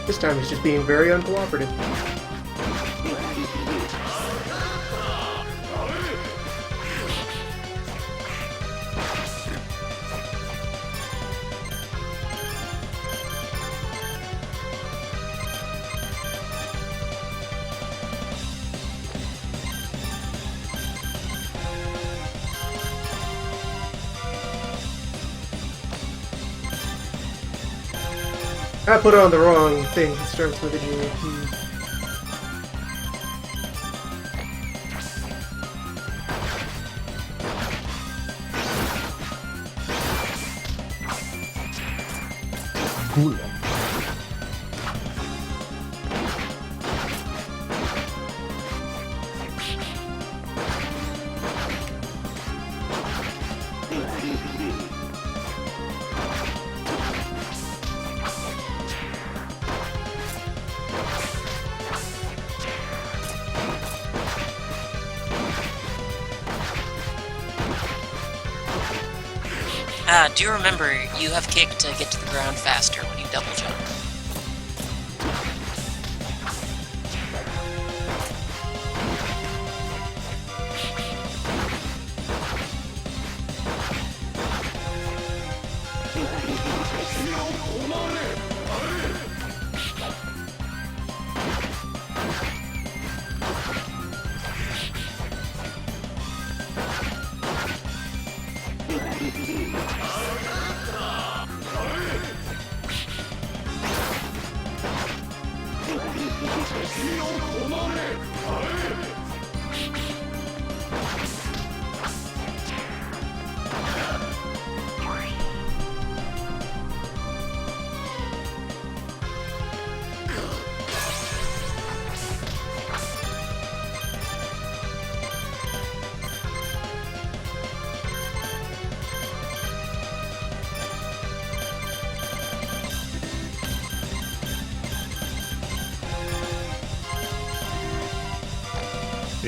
This time he's just being very uncooperative. I put on the wrong thing. It starts with a G. Cool. Do remember, you have kick to get to the ground faster when you double jump.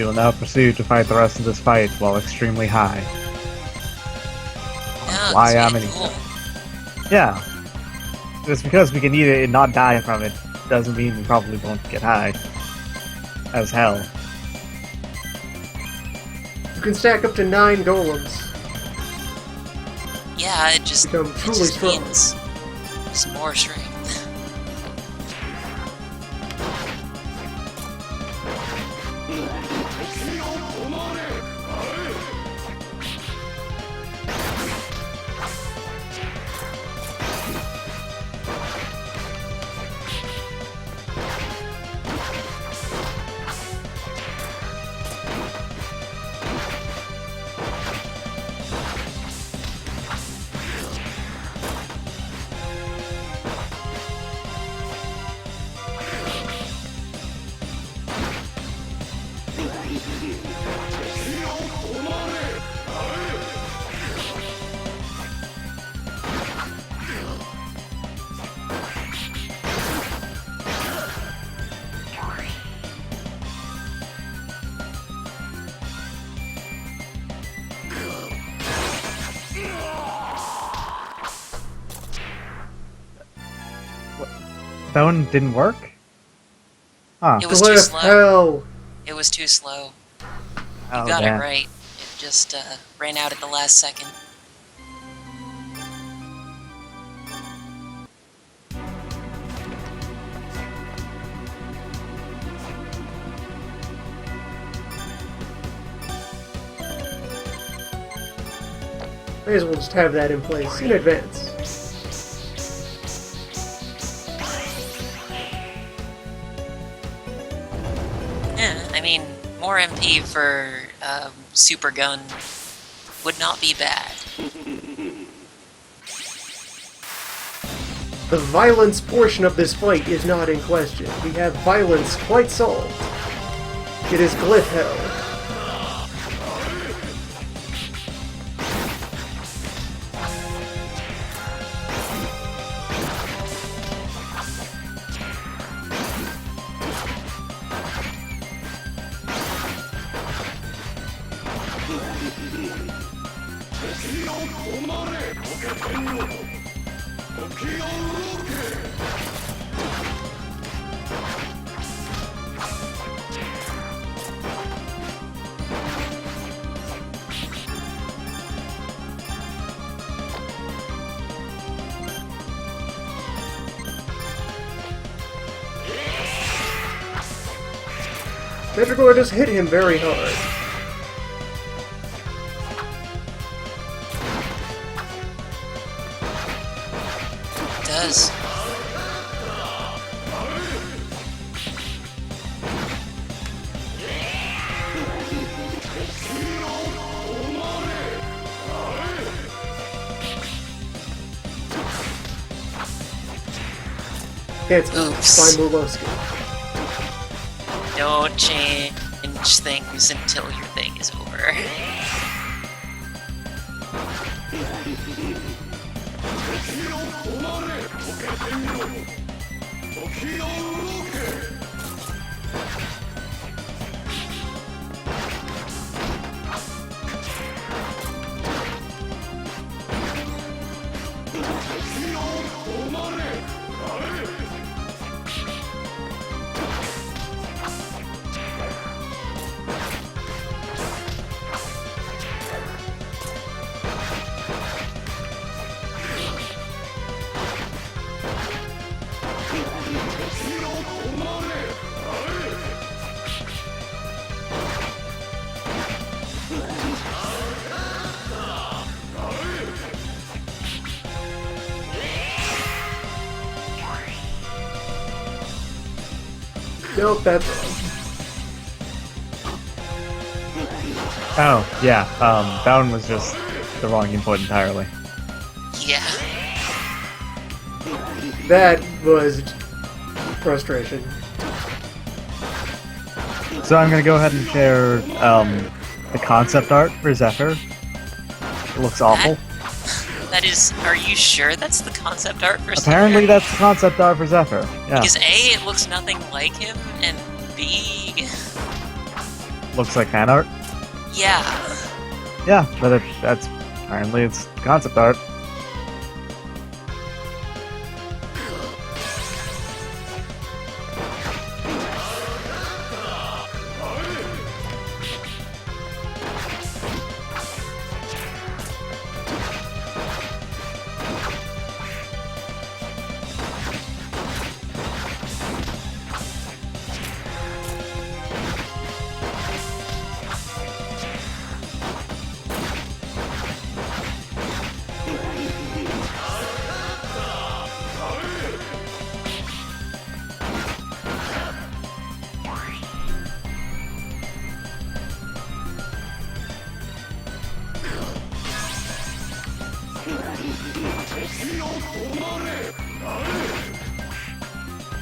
We will now proceed to fight the rest of this fight while extremely high. Yeah, Why that's am really I- cool. Yeah. Just because we can eat it and not die from it doesn't mean we probably won't get high. As hell. You can stack up to 9 golems. Yeah, it just Become truly strong. means some more strength. That one didn't work? Huh. It was too Cliff, slow. hell! It was too slow. You Oh, got damn. it right. It just ran out at the last second. May as well just have that in place in advance. Yeah, I mean, more MP for Super Gun would not be bad. The violence portion of this fight is not in question. We have violence quite solved. It is Glyph Hell. Draculhour just hit him very hard. It does. It's Oops. by Mulowski. Don't change things until your thing is over. Nope, that's... Oh, yeah, that one was just the wrong input entirely. Yeah. That was frustration. So I'm gonna go ahead and share, the concept art for Zephyr. It looks awful. That is... Are you sure that's the concept art for Apparently Zephyr? that's the concept art for Zephyr, yeah. Because A, it looks nothing like him, and B... Looks like fan art. Yeah. Yeah, but that's... apparently it's concept art.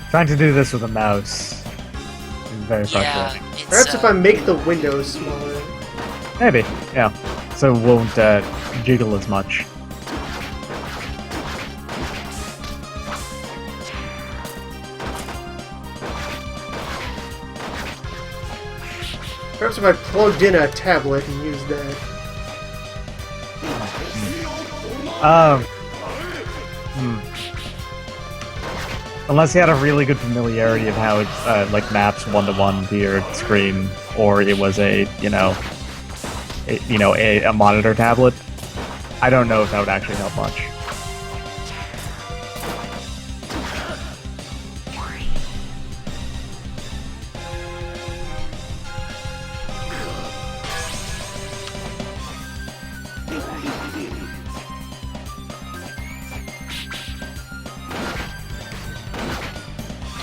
Trying to do this with a mouse is very Yeah, frustrating. it's, Perhaps if I make the windows smaller. Maybe, yeah. So it won't jiggle as much. Perhaps if I plugged in a tablet and used that. Unless you had a really good familiarity of how it like maps one-to-one to your screen, or it was a a monitor tablet. I don't know if that would actually help much.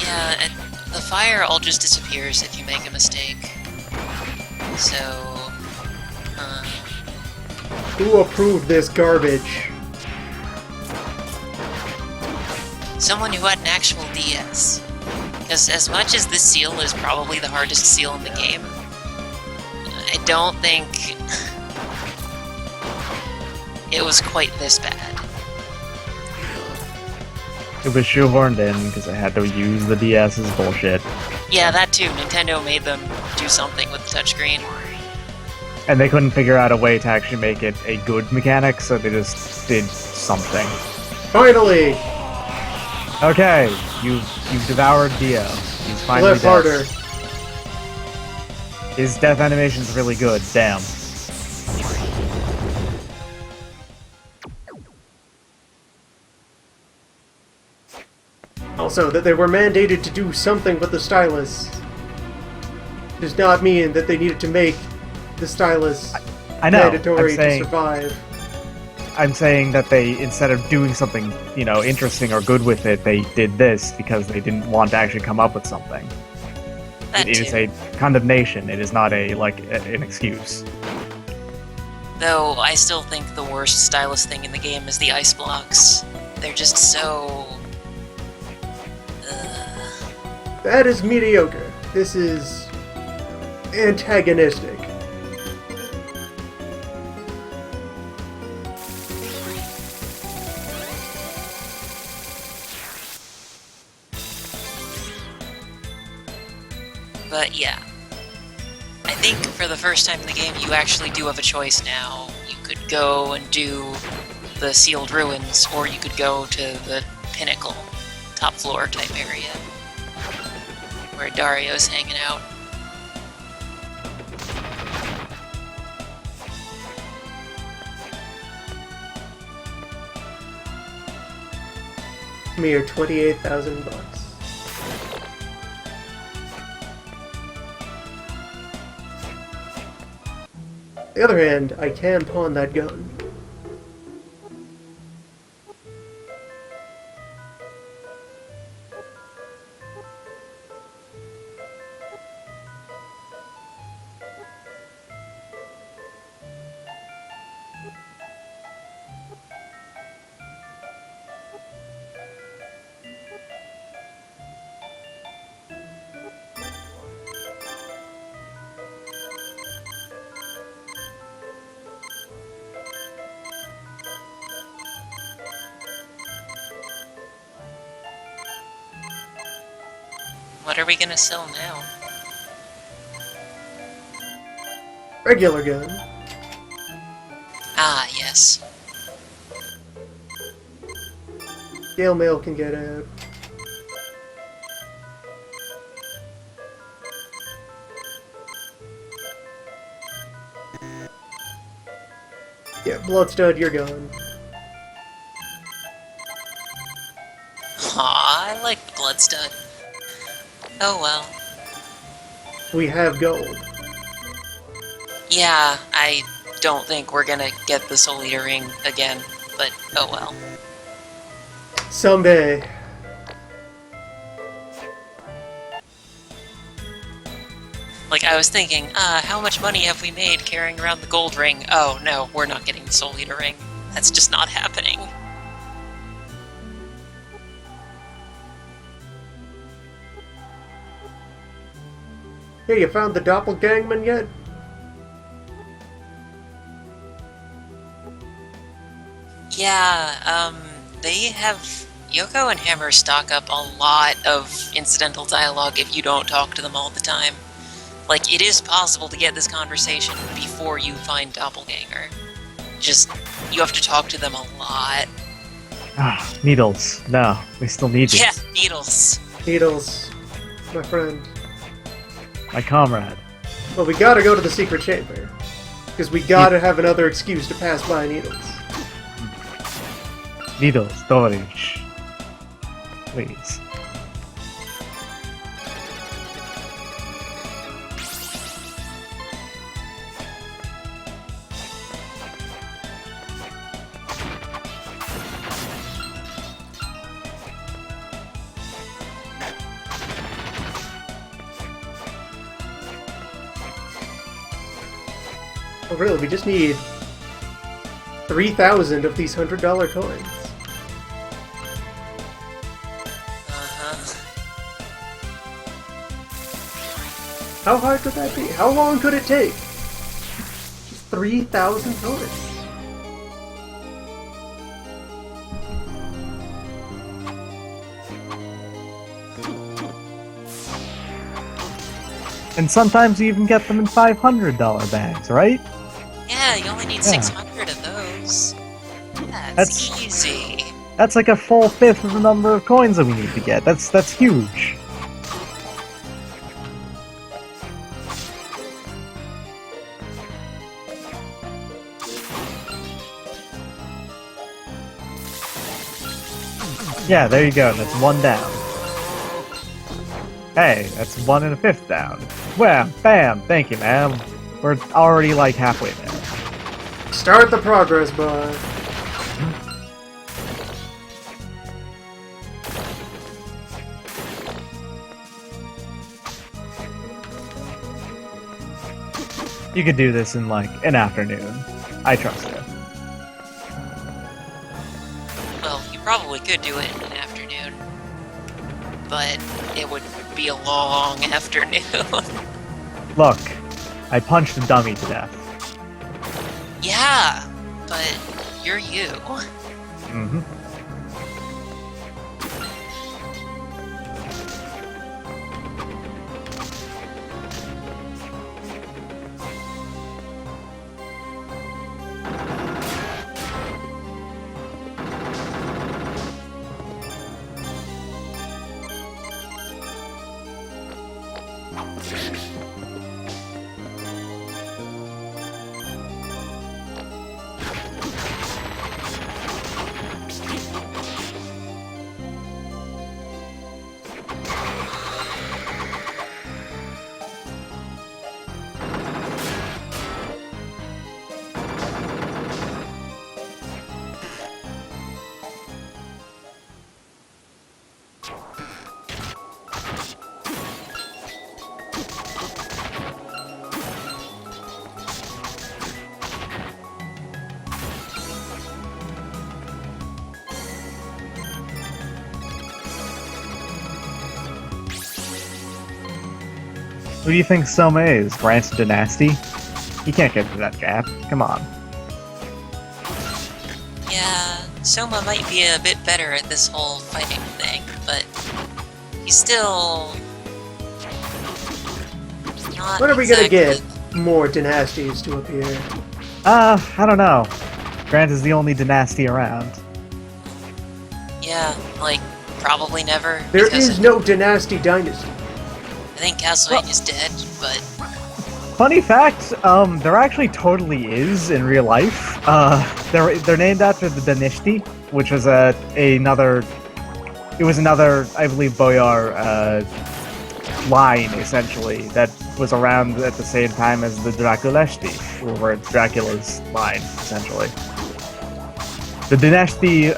Yeah, the fire all just disappears if you make a mistake. So... Who approved this garbage? someone who had an actual DS. Because as much as this seal is probably the hardest seal in the game, I don't think it was quite this bad. It was shoehorned in because I had to use the DS's bullshit. Yeah, that too. Nintendo made them do something with the touchscreen. And they couldn't figure out a way to actually make it a good mechanic, so they just did something. Finally! Okay, you've devoured Dio. He's finally Left dead. harder. His death animation's really good. Damn. Also, that they were mandated to do something with the stylus does not mean that they needed to make the stylus I know. mandatory to survive. I'm saying that they, instead of doing something, you know, interesting or good with it, they did this because they didn't want to actually come up with something. That It is too. a condemnation. It is not an excuse. Though I still think the worst stylus thing in the game is the ice blocks. They're just so... That is mediocre. This is antagonistic. But yeah. I think for the first time in the game, you actually do have a choice now. You could go and do the sealed ruins, or you could go to the pinnacle, top floor type area, where Dario's hanging out. Mere $28,000. On the other hand, I can pawn that gun. What are we gonna sell now? Regular gun. Ah, yes. Gale Mail can get out. Yeah, Bloodstud, you're gone. Aw, I like Bloodstud. Oh well. We have gold. Yeah, I don't think we're gonna get the Soul Eater ring again, but oh well. Someday. Like, I was thinking, how much money have we made carrying around the gold ring? Oh no, we're not getting the Soul Eater ring. That's just not happening. Hey, you found the doppelgangman yet? Yeah, they have... Yoko and Hammer stock up a lot of incidental dialogue if you don't talk to them all the time. Like, it is possible to get this conversation before you find Doppelganger. Just, you have to talk to them a lot. Ah, Needles. No, we still need you. Yeah, Needles. Needles, my friend. My comrade. Well, we gotta go to the secret chamber. Because we gotta have another excuse to pass by Needles. Needles, Dorich. Please. Oh, really? We just need 3,000 of these $100 coins. How hard could that be? How long could it take? Just 3,000 coins. And sometimes you even get them in $500 bags, right? Yeah, you only need 600 of those. That's easy. That's like a full fifth of the number of coins that we need to get. That's huge. Yeah, there you go. That's 1 down. Hey, that's 1 and a 5th down. Well, bam! Thank you, ma'am. We're already like halfway there. Start the progress bar. You could do this in like an afternoon. I trust you. Well, you probably could do it in an afternoon, but it would be a long afternoon. Look, I punched a dummy to death. Yeah, but you're you. Mm-hmm. Who do you think Soma is? Grant's Dynasty? He can't get through that gap. Come on. Yeah, Soma might be a bit better at this whole fighting thing, but he's still not When are we gonna exactly- get more dynasties to appear? I don't know. Grant is the only Dynasty around. Yeah, like, probably never. There because is no dynasty dynasty. I think Castlevania's dead, but Funny fact, there actually totally is in real life. They're named after the Dynasty, which was another, I believe, Boyar line, essentially, that was around at the same time as the Draculhour, or Dracula's line, essentially. The Dynasty,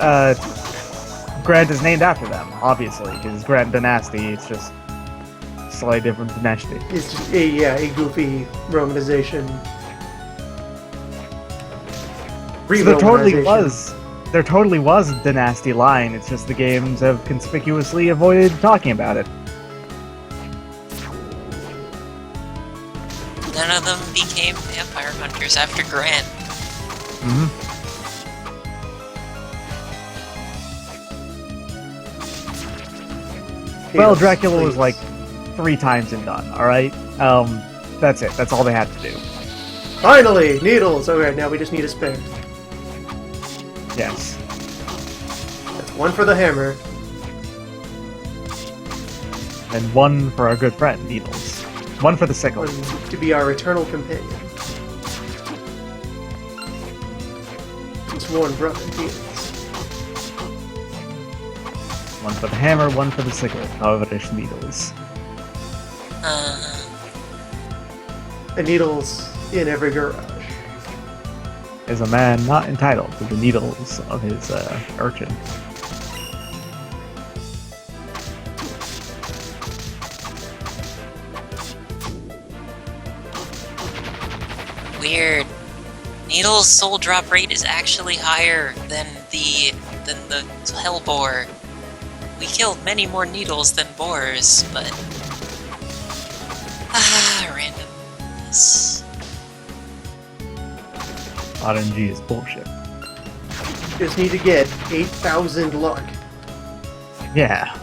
Grant is named after them, obviously, because Grant Dynasty, it's just slightly different Dynasty. It's just a goofy romanization. So there totally was a Dynasty line, it's just the games have conspicuously avoided talking about it. none of them became vampire hunters after Grant. Mm-hmm. Well, Dracula was like 3 times and done, alright? That's it. That's all they had to do. Finally! Needles! Alright, now we just need a spare. Yes. That's 1 for the hammer. And 1 for our good friend, Needles. 1 for the sickle. 1 to be our eternal companion. It's 1 brother, Needles. 1 for the hammer, 1 for the sickle. However, it's Needles. And Needles in every garage. Is a man not entitled to the needles of his urchin. Weird. Needle's soul drop rate is actually higher than the hellboar. We killed many more needles than boars, but randomness. RNG is bullshit. Just need to get 8,000 luck. Yeah.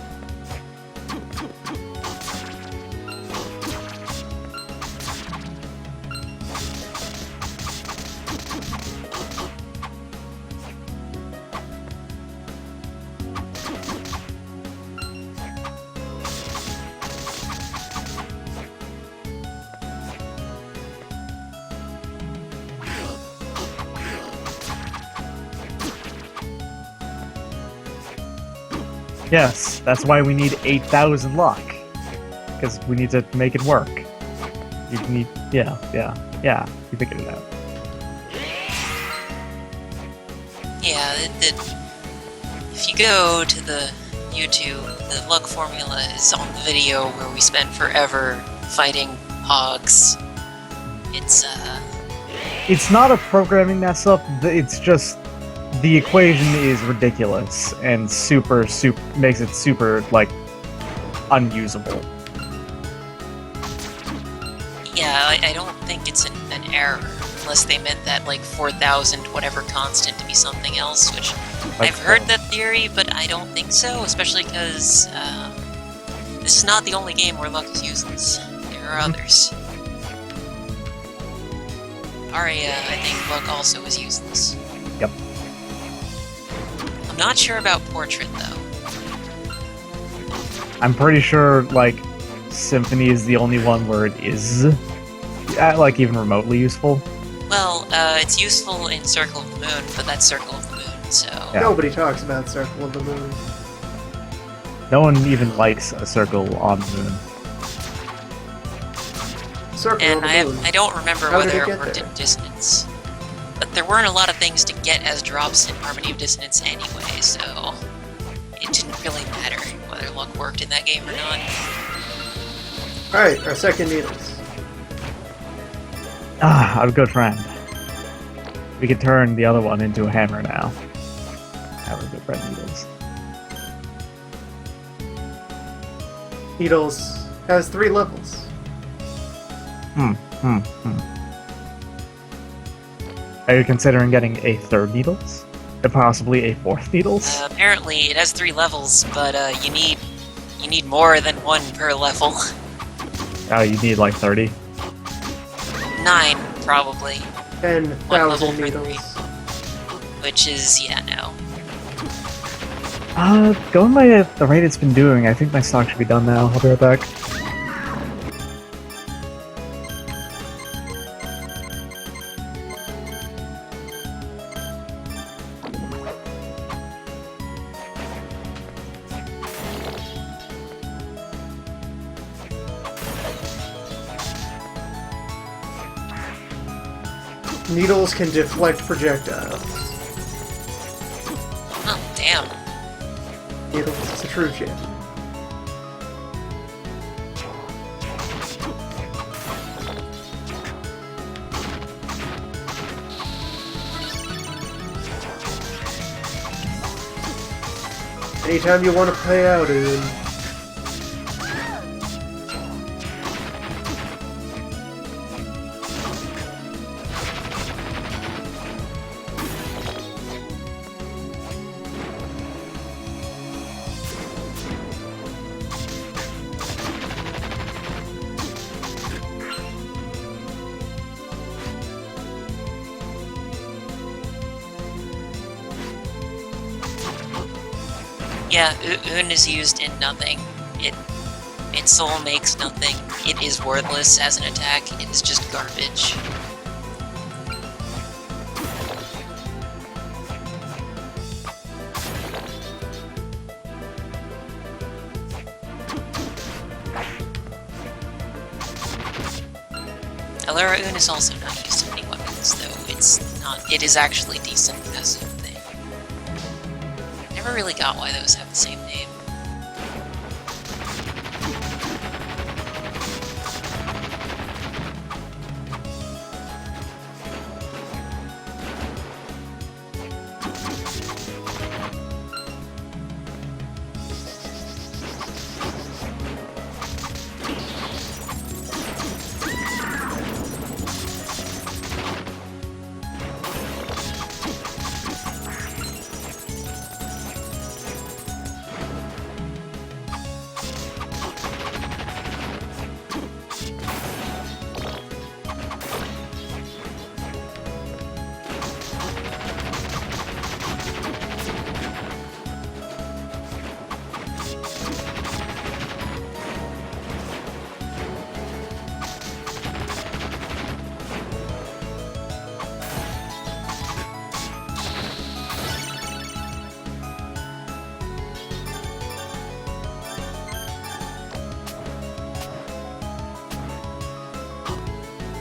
Yes, that's why we need 8,000 luck. Because we need to make it work. You need... Yeah. You figured it out. Yeah, if you go to the YouTube, the luck formula is on the video where we spent forever fighting hogs. It's not a programming mess up, it's just... The equation is ridiculous, and super makes it super, like, unusable. Yeah, I don't think it's an error, unless they meant that, like, 4,000 whatever constant to be something else, which I've heard that theory, but I don't think so, especially because this is not the only game where luck is useless. There are others. Aria, I think luck also is useless. Yep. I'm not sure about Portrait, though. I'm pretty sure, like, Symphony is the only one where it is, like, even remotely useful. Well, it's useful in Circle of the Moon, but that's Circle of the Moon, so... Yeah. Nobody talks about Circle of the Moon. No one even likes a circle on the moon. Circle And of the Moon. I don't remember How did whether it it get worked there? in Dissonance. But there weren't a lot of things to get as drops in Harmony of Dissonance anyway, so... It didn't really matter whether luck worked in that game or not. Alright, our second needles. Ah, our good friend. We can turn the other one into a hammer now. Our good friend Needles. Needles has 3 levels. Are you considering getting a third Needles? And possibly a fourth Needles? Apparently it has 3 levels, but you need more than 1 per level. Oh, you need like 30? 9, probably. 10,000 for needles. Which is, yeah, no. Going by the rate it's been doing, I think my stock should be done now. I'll be right back. Needles can deflect projectiles. Oh, damn. Needles is a true champion. Anytime you want to play out in. Yeah, Un is used in nothing. Its soul makes nothing. It is worthless as an attack. It is just garbage. Alara Un is also not used in any weapons, though it is actually decent as a thing. Never really got why those have the same name.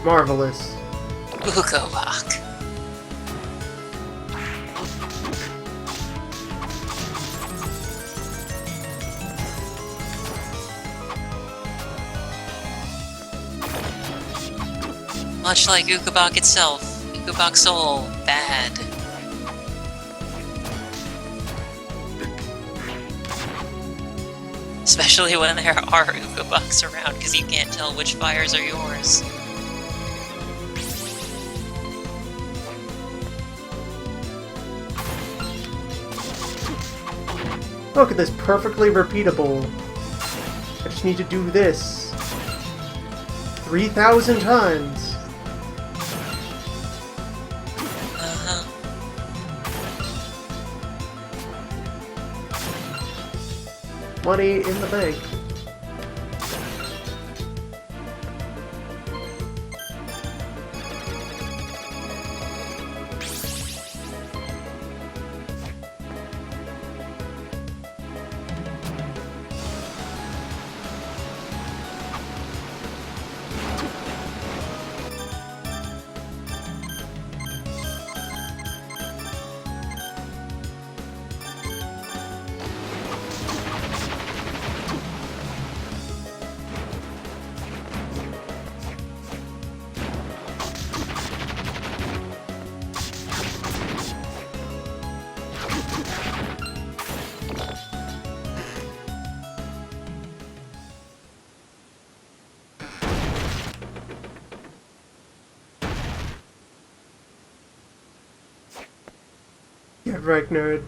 Marvelous. Ukobak. Much like Ukobak itself, Ukobak Soul, bad. Especially when there are Ukobaks around, because you can't tell which fires are yours. Look at this, perfectly repeatable. I just need to do this 3,000 times. Uh-huh. Money in the bank. Get wrecked, nerd.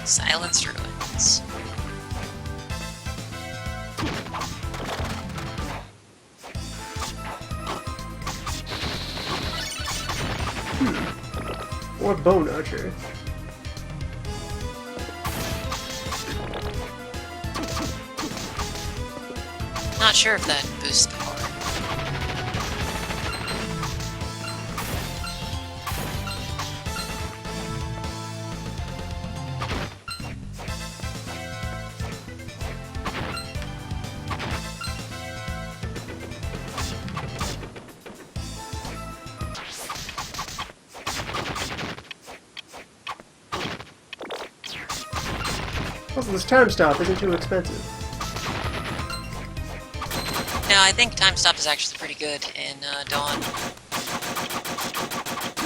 Silence ruins. Or Bone Archer. Not sure if that boosts power. Also, this time stop isn't too expensive. No, I think Time Stop is actually pretty good in Dawn.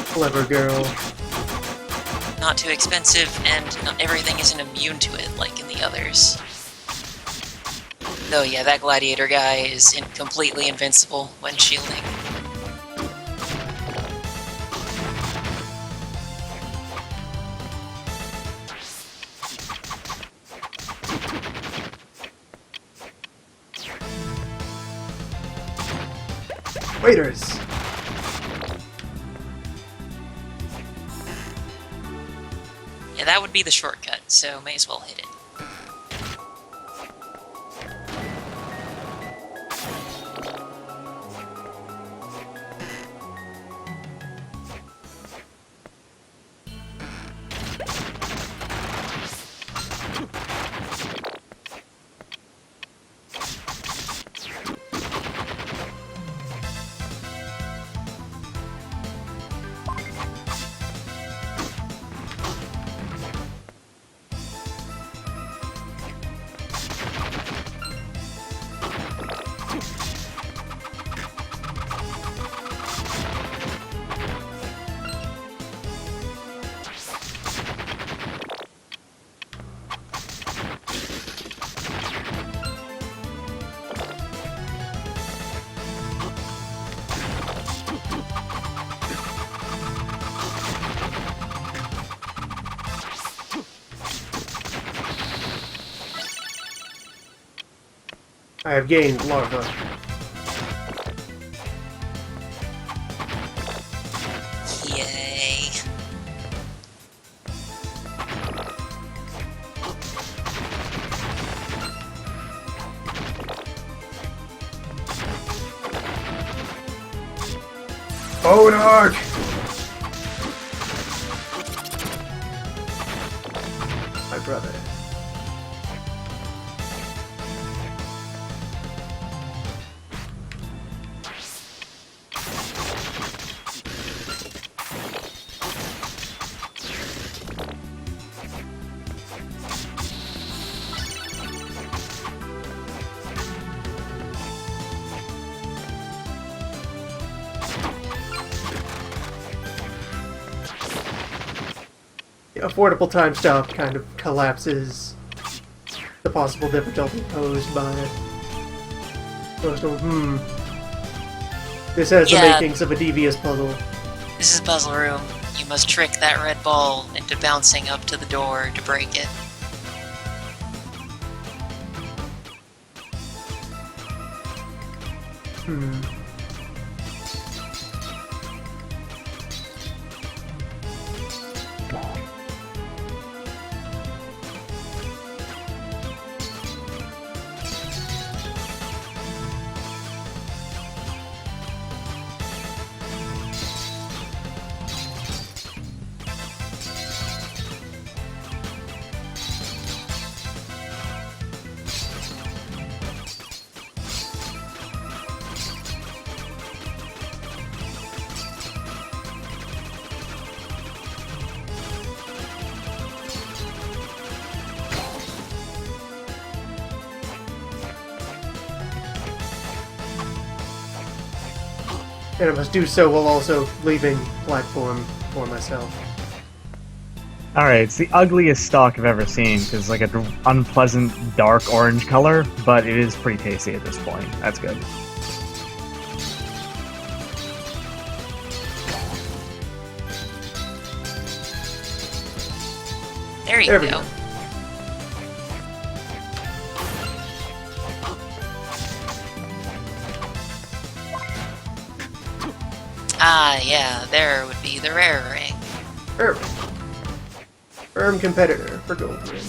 Clever girl. Not too expensive, and not everything isn't immune to it like in the others. Though, yeah, that gladiator guy is completely invincible when shielding. Waiters! Yeah, that would be the shortcut, so may as well hit it. I have gained larva. Yay. Bone Arc! affordable time stop kind of collapses the possible difficulty posed by it. This has the Yeah. makings of a devious puzzle. This is Puzzle Room. You must trick that red ball into bouncing up to the door to break it. And I must do so while also leaving platform for myself. Alright, it's the ugliest stock I've ever seen, because it's like an unpleasant dark orange color, but it is pretty tasty at this point. That's good. There you There we go. go. Ah, yeah, there would be the rare ring. Erm. Firm competitor for gold ring.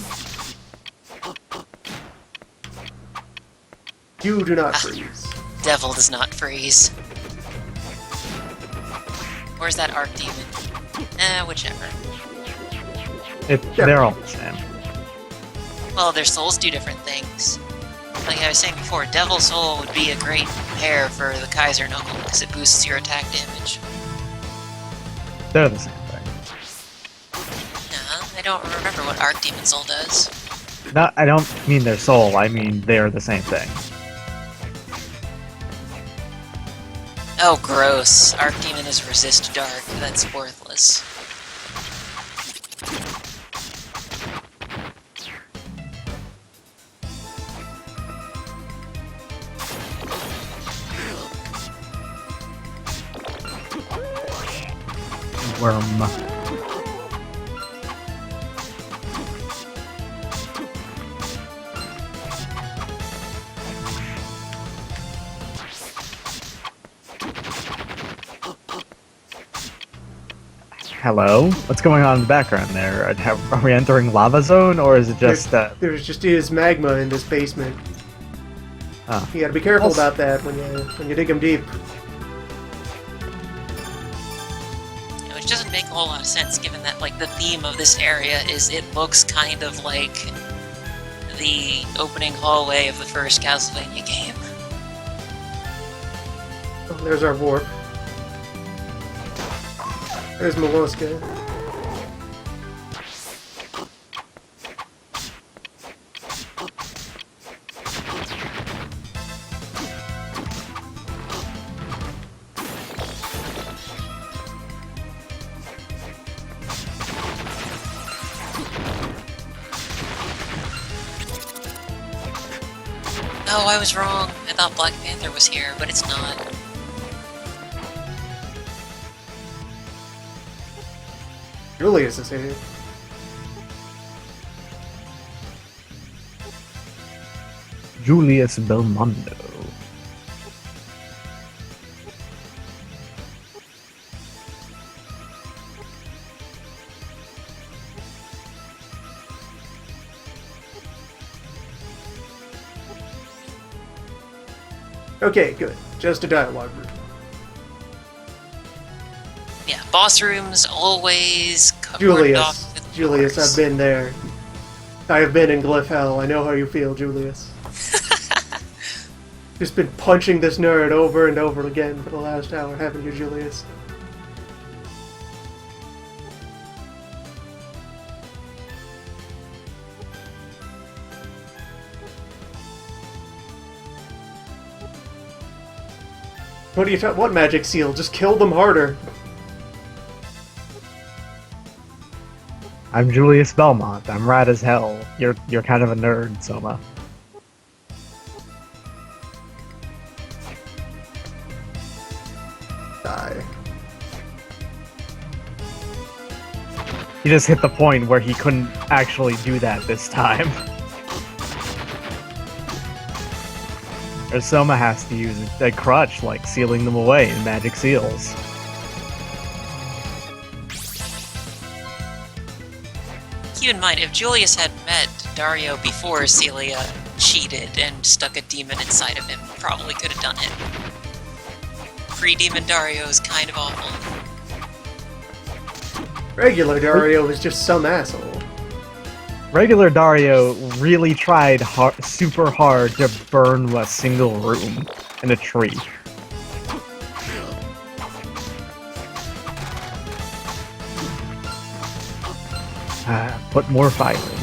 You do not freeze. Devil does not freeze. Where's that Archdemon? Whichever. They're all the same. Well, their souls do different things. Like I was saying before, Devil Soul would be a great pair for the Kaiser Knuckle because it boosts your attack damage. They're the same thing. I don't remember what Archdemon Soul does. No, I don't mean their soul, I mean they're the same thing. Oh, gross. Archdemon is resist dark. That's worthless. Worm. Hello? What's going on in the background there? Are we entering lava zone, or is it just There just is magma in this basement. Oh. You gotta be careful Also- about that when you dig them deep. Which doesn't make a whole lot of sense given that, like, the theme of this area is it looks kind of like the opening hallway of the first Castlevania game. Oh, there's our warp. There's Molluska. Oh, I was wrong. I thought Black Panther was here, but it's not. Julius is here. Julius Belmondo? Okay, good. Just a dialogue room. Yeah, boss rooms always cordoned off Julius. with Julius, doors. I've been there. I have been in Glyph Hell. I know how you feel, Julius. Just been punching this nerd over and over again for the last hour, haven't you, Julius? What are you what magic seal? Just kill them harder. I'm Julius Belmont. I'm rad as hell. You're kind of a nerd, Soma. Die. He just hit the point where he couldn't actually do that this time. Or Soma has to use a crutch, like sealing them away in magic seals. Keep in mind, if Julius had met Dario before Celia cheated and stuck a demon inside of him, probably could have done it. Pre-demon Dario is kind of awful. Regular Dario is just some asshole. Regular Dario really tried super hard to burn a single room in a tree. Put more fire in them.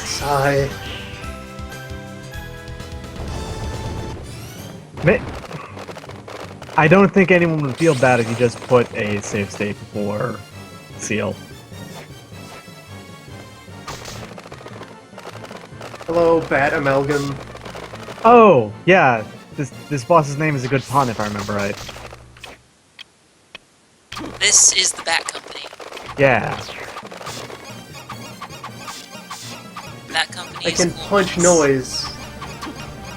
Sigh. I don't think anyone would feel bad if you just put a save state before seal. Hello, Bat Amalgam. Oh, yeah. This boss's name is a good pun if I remember right. This is the Bat Company. Yeah. Bat Company I is can cool. punch noise.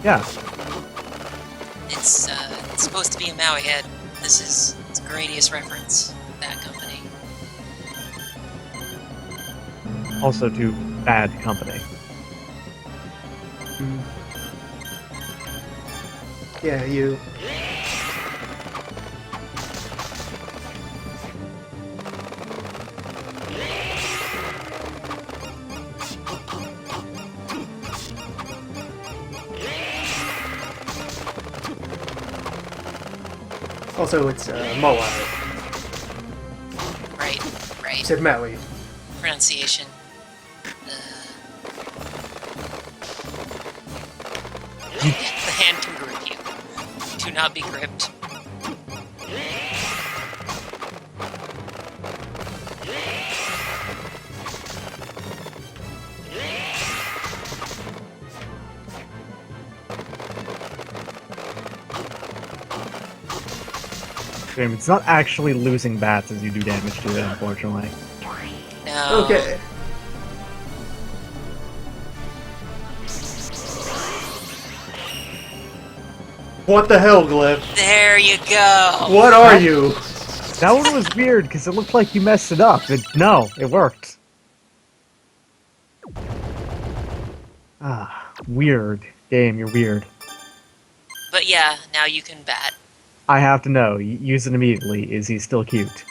Yeah. It's supposed to be a Maui head. It's a Gradius reference. Bat Company. Also to bad company. Yeah, you. Also, it's Moai. Right. You said Maui. Pronunciation. The hand can grip you. Do not be gripped. It's not actually losing bats as you do damage to it, unfortunately. No. Okay. What the hell, Glyph? There you go. What are you? That one was weird, because it looked like you messed it up. No, it worked. Ah, weird. Game, you're weird. But yeah, now you can bat. I have to know. Use it immediately. Is he still cute?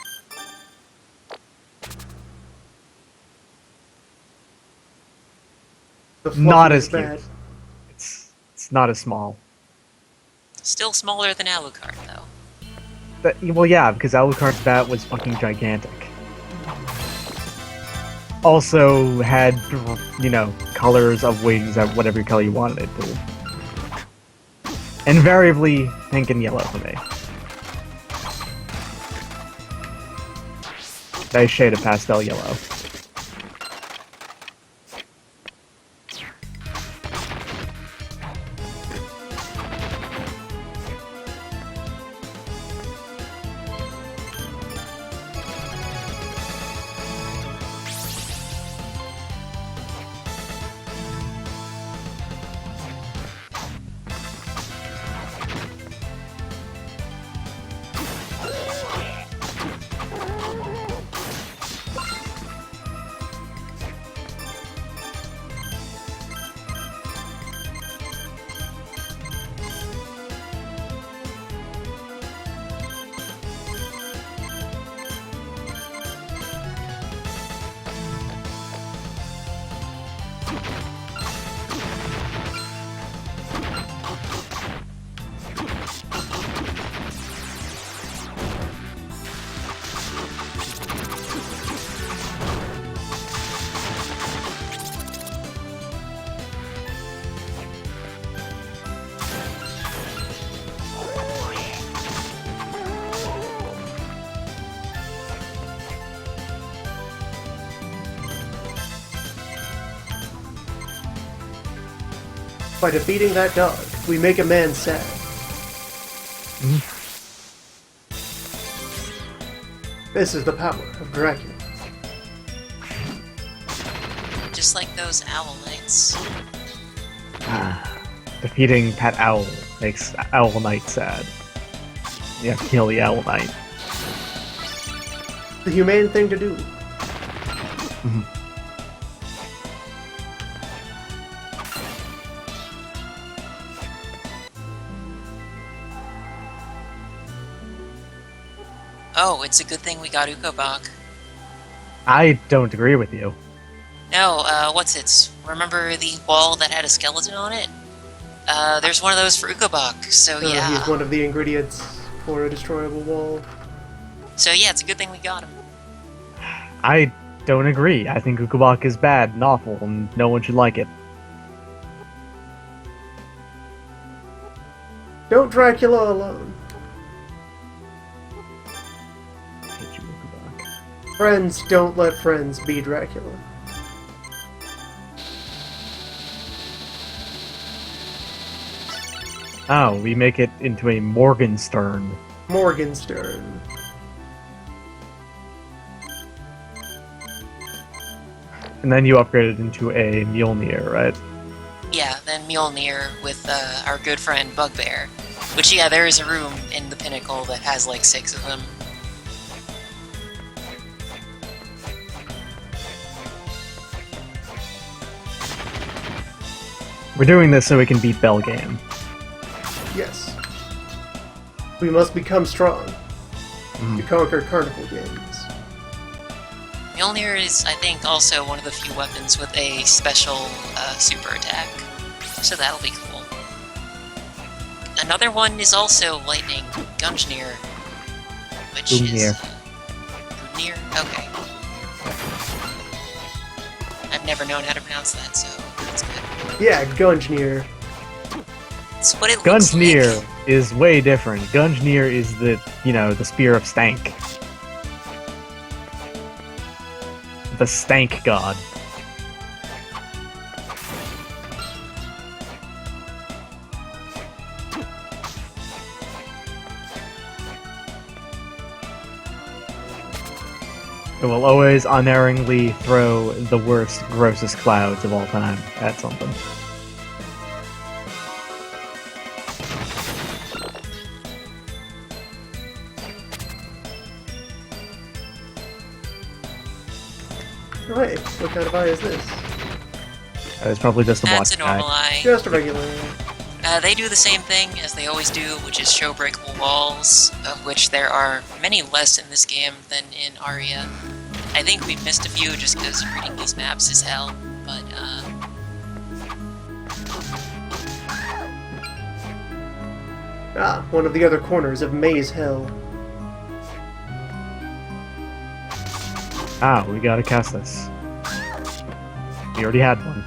Not as cute. Bad. It's not as small. Still smaller than Alucard, though. Well, yeah, because Alucard's bat was fucking gigantic. Also had, you know, colors of wings at whatever color you wanted it to. Invariably pink and yellow for me. Nice shade of pastel yellow. By defeating that dog, we make a man sad. This is the power of Dracula. Just like those owl knights. Defeating Pet Owl makes Owl Knight sad. You have to kill the Owl Knight. The humane thing to do. Oh, it's a good thing we got Ukobach. I don't agree with you. No, what's it? Remember the wall that had a skeleton on it? There's one of those for Ukobach, so yeah. He's one of the ingredients for a destroyable wall. So yeah, it's a good thing we got him. I don't agree. I think Ukobach is bad and awful, and no one should like it. Don't Dracula alone. Hate you, Ukobach. Friends don't let friends be Dracula. Oh, we make it into a Morgenstern. Morgenstern. And then you upgrade it into a Mjolnir, right? Yeah, then Mjolnir with our good friend Bugbear. Which, yeah, there is a room in the pinnacle that has like 6 of them. We're doing this so we can beat Belgame. Yes. We must become strong to conquer carnival games. Mjolnir is, I think, also one of the few weapons with a special super attack. So that'll be cool. Another one is also Lightning Gungnir, which is... Gungnir? Okay. I've never known how to pronounce that, so that's good. Yeah, Gungnir. That's what it looks Gungnir like. is way different. Gungnir is the, the Spear of Stank. The Stank God. It will always unerringly throw the worst, grossest clouds of all time at something. Right, what kind of eye is this? It's probably just a That's black a normal guy. eye. Just a regular eye. They do the same thing as they always do, which is show breakable walls, of which there are many less in this game than in Aria. I think we missed a few just because reading these maps is hell, but Ah, one of the other corners of Maze Hill. Ah, we gotta cast this. We already had one.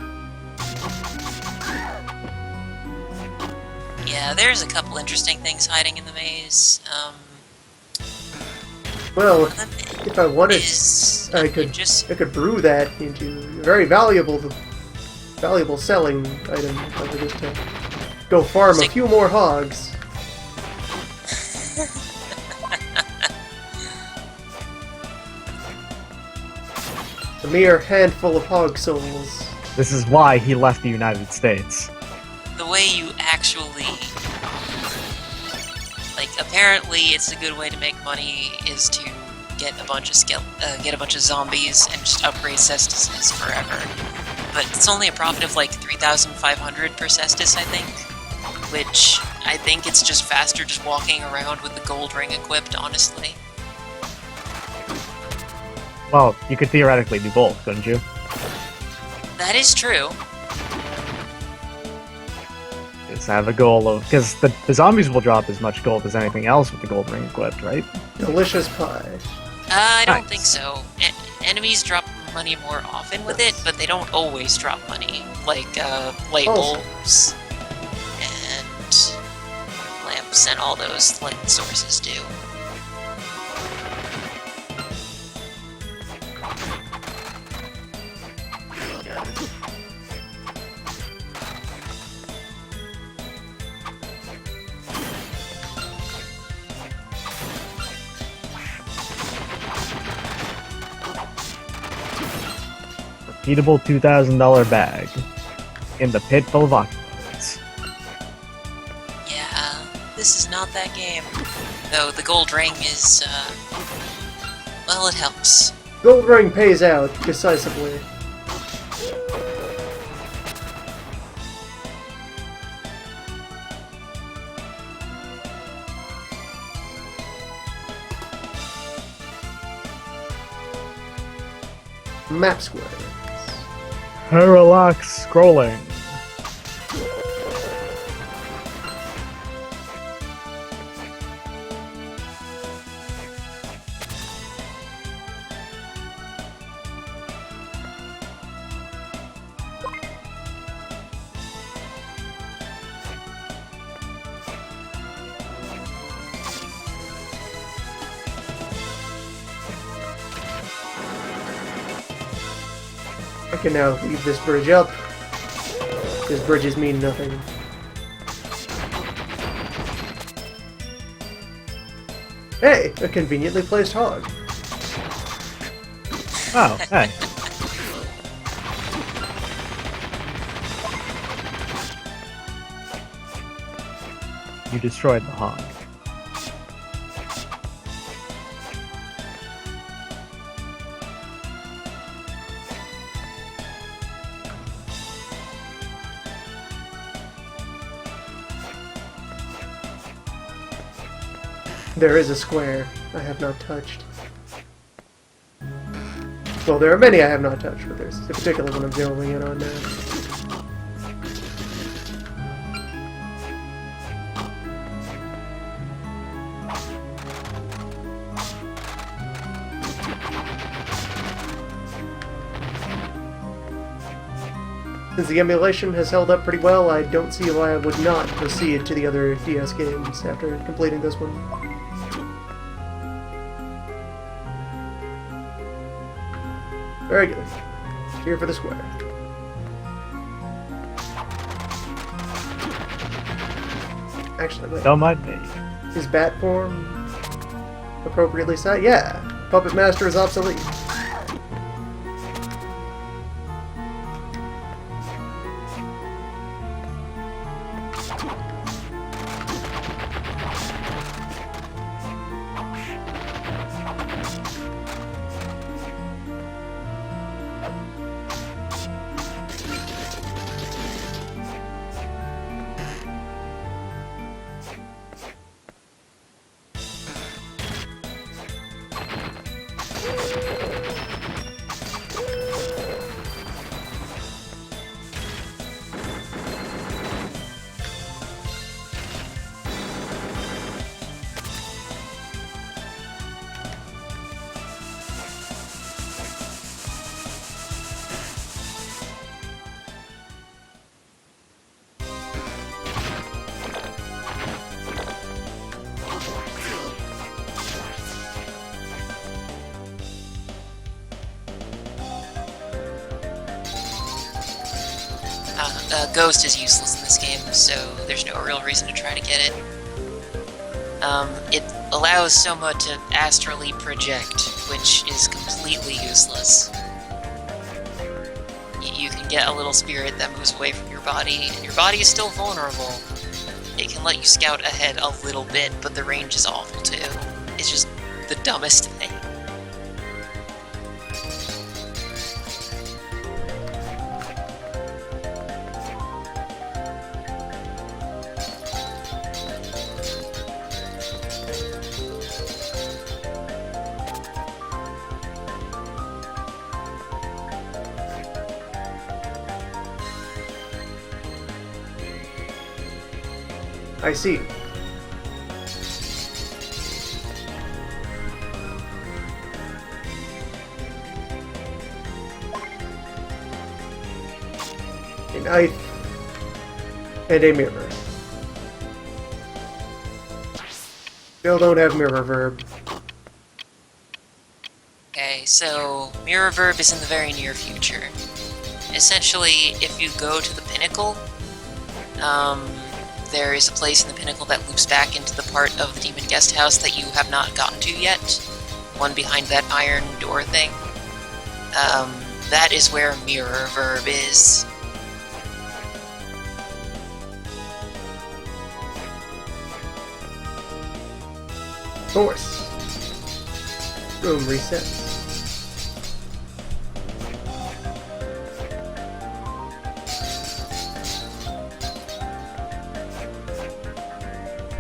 yeah, there's a couple interesting things hiding in the maze. Well, One of them if I wanted, is I could just I could brew that into a very valuable selling item. If I could just go farm a few more hogs. A mere handful of hog souls. This is why he left the United States. the way you actually... Like, apparently it's a good way to make money is to get a bunch of zombies and just upgrade cestises forever. But it's only a profit of like 3,500 per cestus, I think. Which, I think it's just faster just walking around with the gold ring equipped, honestly. Well, you could theoretically do both, couldn't you? That is true. Just have a goal of... Because the zombies will drop as much gold as anything else with the gold ring equipped, right? Delicious pie. I don't Nice. think so. Enemies drop money more often with it, but they don't always drop money. Like, light Also. bulbs and lamps and all those light sources do. Repeatable $2,000 bag. In the pit full of octopods. Yeah, this is not that game. Though the gold ring is, well, it helps. Gold ring pays out decisively. Map squares. Parallax scrolling. I can now leave this bridge up. These bridges mean nothing. Hey, a conveniently placed hog. Oh, hey. You destroyed the hog. There is a square I have not touched. Well, there are many I have not touched, but there's a particular one I'm zeroing in on now. Since the emulation has held up pretty well, I don't see why I would not proceed to the other DS games after completing this one. Very good. Here for the square. Actually, wait. Don't mind me. Is bat form appropriately set? Yeah. Puppet Master is obsolete. Ghost is useless in this game, so there's no real reason to try to get it. It allows Soma to astrally project, which is completely useless. You can get a little spirit that moves away from your body, and your body is still vulnerable. It can let you scout ahead a little bit, but the range is awful too. It's just the dumbest thing. I see. A knife and a mirror. Still don't have mirror verb. Okay, so mirror verb is in the very near future. Essentially, if you go to the pinnacle, there is a place in the pinnacle that loops back into the part of the demon guest house that you have not gotten to yet. One behind that iron door thing. That is where Mirror Verb is. Force. Room reset.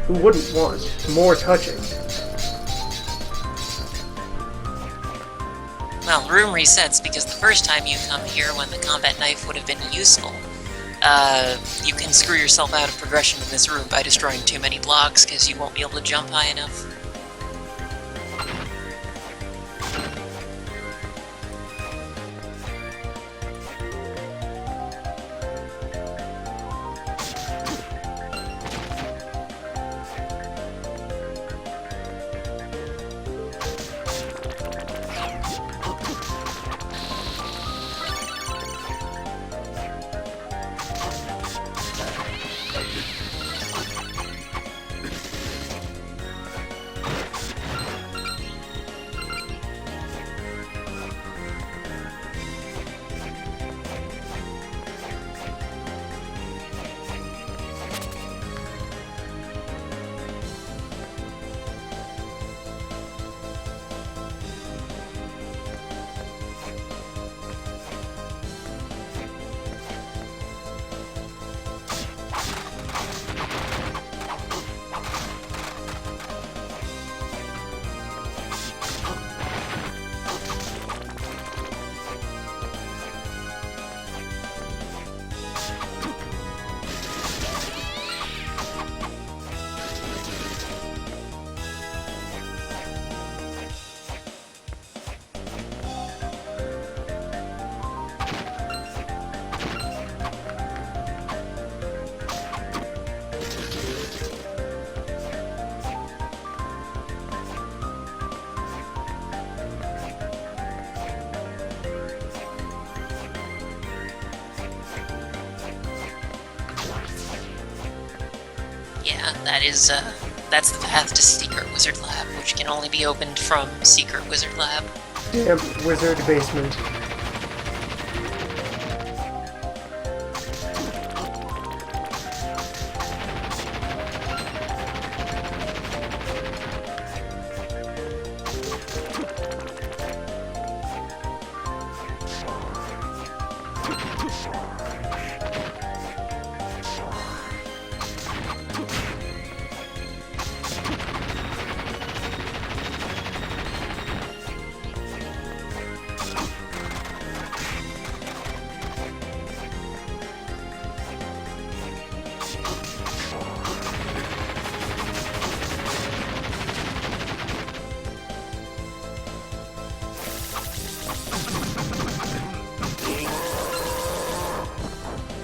Who wouldn't want more touching? Well, room resets because the first time you come here when the combat knife would have been useful. You can screw yourself out of progression in this room by destroying too many blocks because you won't be able to jump high enough. Yeah, that's the path to Secret Wizard Lab, which can only be opened from Secret Wizard Lab. Damn wizard basement.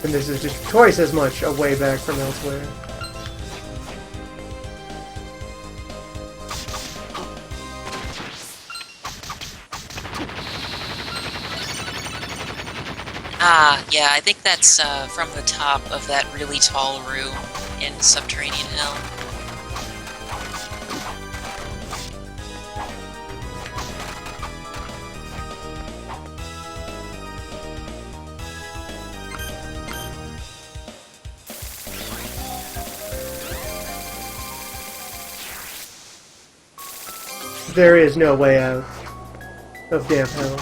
And this is just twice as much a way back from elsewhere. Ah, yeah, I think that's from the top of that really tall room in Subterranean Hell. There is no way out of Damp Hell.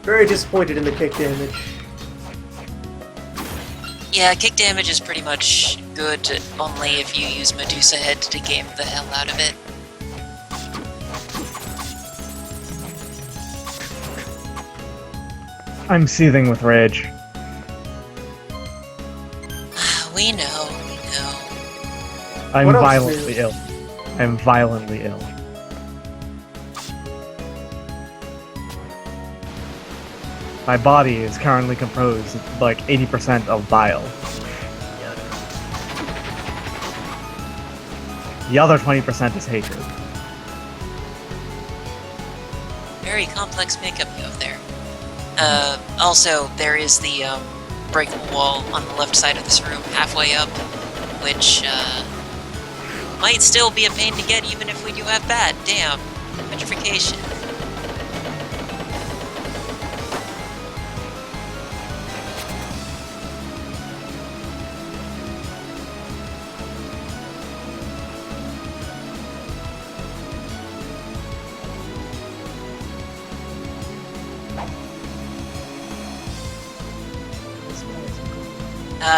Very disappointed in the kick damage. Yeah, kick damage is pretty much good only if you use Medusa Head to game the hell out of it. I'm seething with rage. We know, we know. no. I'm What else violently is- ill. I'm violently ill. My body is currently composed of like 80% of bile. The other 20% is hatred. Very complex makeup you have there. Also, there is the breakable wall on the left side of this room, halfway up, which might still be a pain to get even if we do have bad. Damn. Petrification.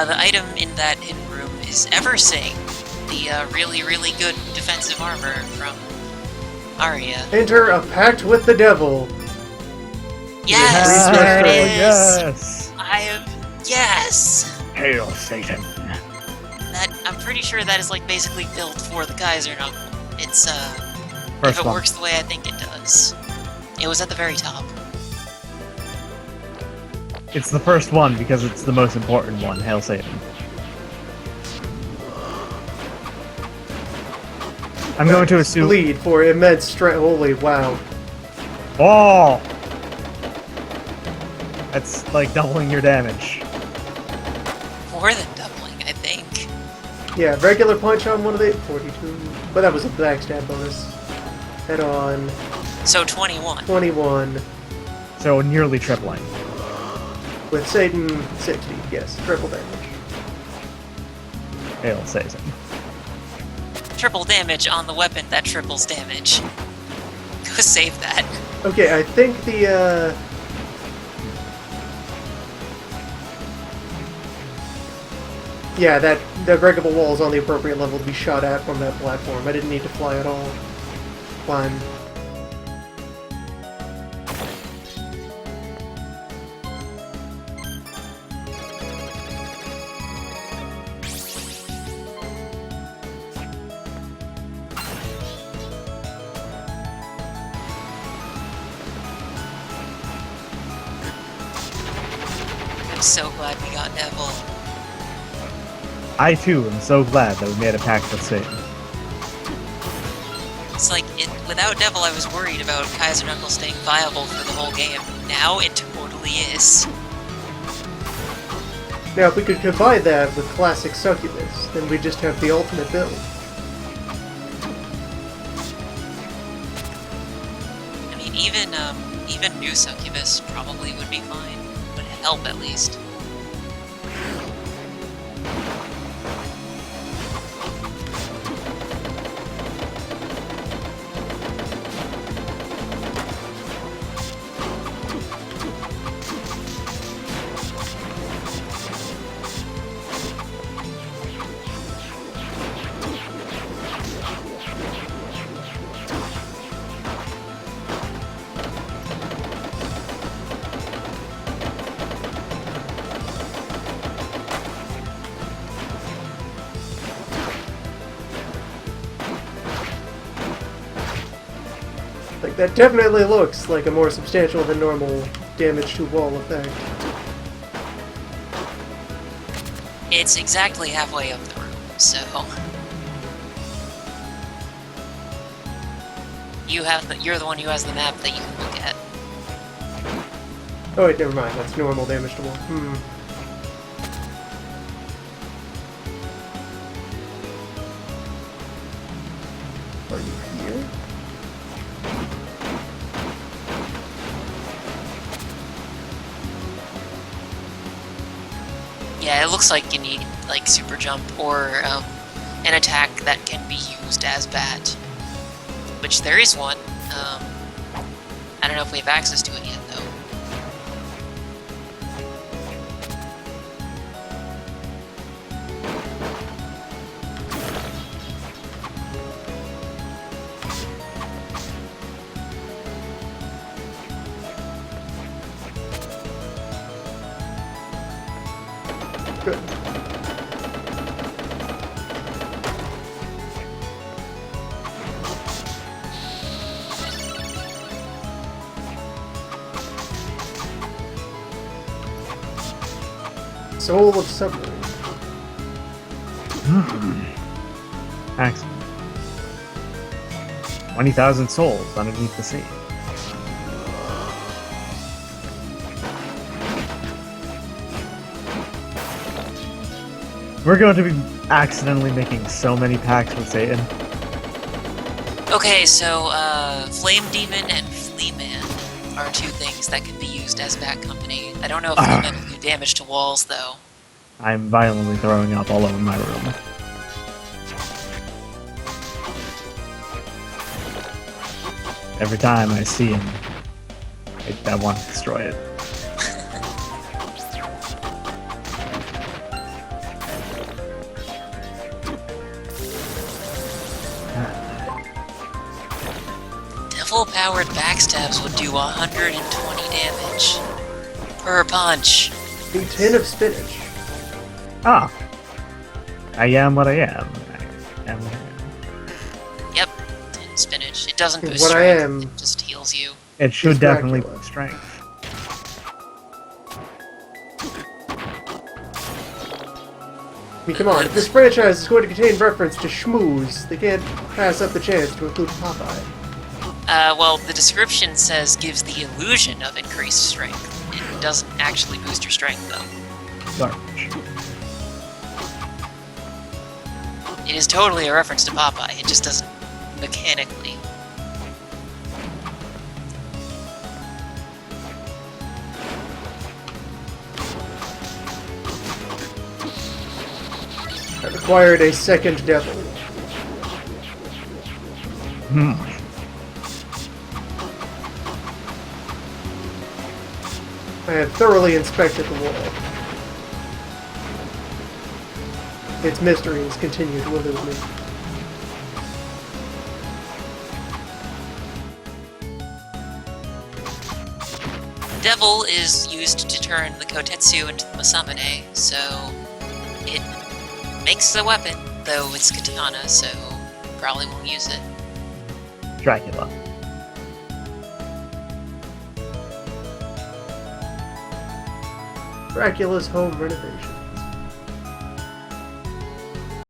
The item in that hidden room is Eversing, the really, really good defensive armor from Arya. Enter a pact with the devil. Yes, Ah, there it is! Yes! I have... Yes! Hail Satan! That, I'm pretty sure that is, like, basically built for the Kaiser Knuckle. It's, First if it one. works the way I think it does. It was at the very top. It's the first one because it's the most important one, Hail Satan. I'm going to assume... Bleed for immense strength. Holy wow. Oh! That's like doubling your damage. More than doubling, I think. Yeah, regular punch on one of the 42, but that was a backstab bonus. Head on So 21. 21 So nearly tripling. with Satan 60. Yes, triple damage. Hail Satan. Triple damage on the weapon that triples damage. Go save that. Okay, I think the yeah, that breakable wall is on the appropriate level to be shot at from that platform. I didn't need to fly at all. Climb. I'm so glad we got Neville. I too am so glad that we made a pact with Satan. It's like, without Neville I was worried about Kaiser Knuckle staying viable for the whole game. Now it totally is. Now, if we could combine that with classic Succubus, then we just have the ultimate build. I mean, even new Succubus probably would be fine. Would help at least. Like, that definitely looks like a more substantial than normal damage to wall effect. It's exactly halfway up the room, so... You're the one who has the map that you can look at. Oh wait, never mind, that's normal damage to wall. Are you here? Yeah, it looks like you need, like, super jump or an attack that can be used as bat. Which there is one. I don't know if we have access to it yet, though. Good. Soul of Submarine. Excellent. 20,000 souls underneath the sea. We're going to be accidentally making so many pacts with Satan. Okay, so Flame Demon and Flea Man are two things that can be used as Bat Company. I don't know if Flea Man will do damage to walls, though. I'm violently throwing up all over my room. Every time I see him, I want to destroy it. Devil-powered backstabs would do 120 damage per punch. A tin of spinach. Ah. I am what I am. I am what I am. Yep, 10 spinach. It doesn't boost What I strength, am- it just heals you. It should It's definitely Dracula. be strength. I mean, come on, if this franchise is going to contain reference to schmooze, they can't pass up the chance to include Popeye. Well, the description says gives the illusion of increased strength. It doesn't actually boost your strength, though. Garbage. It is totally a reference to Popeye, it just doesn't mechanically. I required a second devil. I have thoroughly inspected the wall. Its mysteries continue to elude me. Devil is used to turn the Kotetsu into the Masamune, so it makes the weapon, though it's katana, so probably won't use it. Dracula. Dracula's home renovation.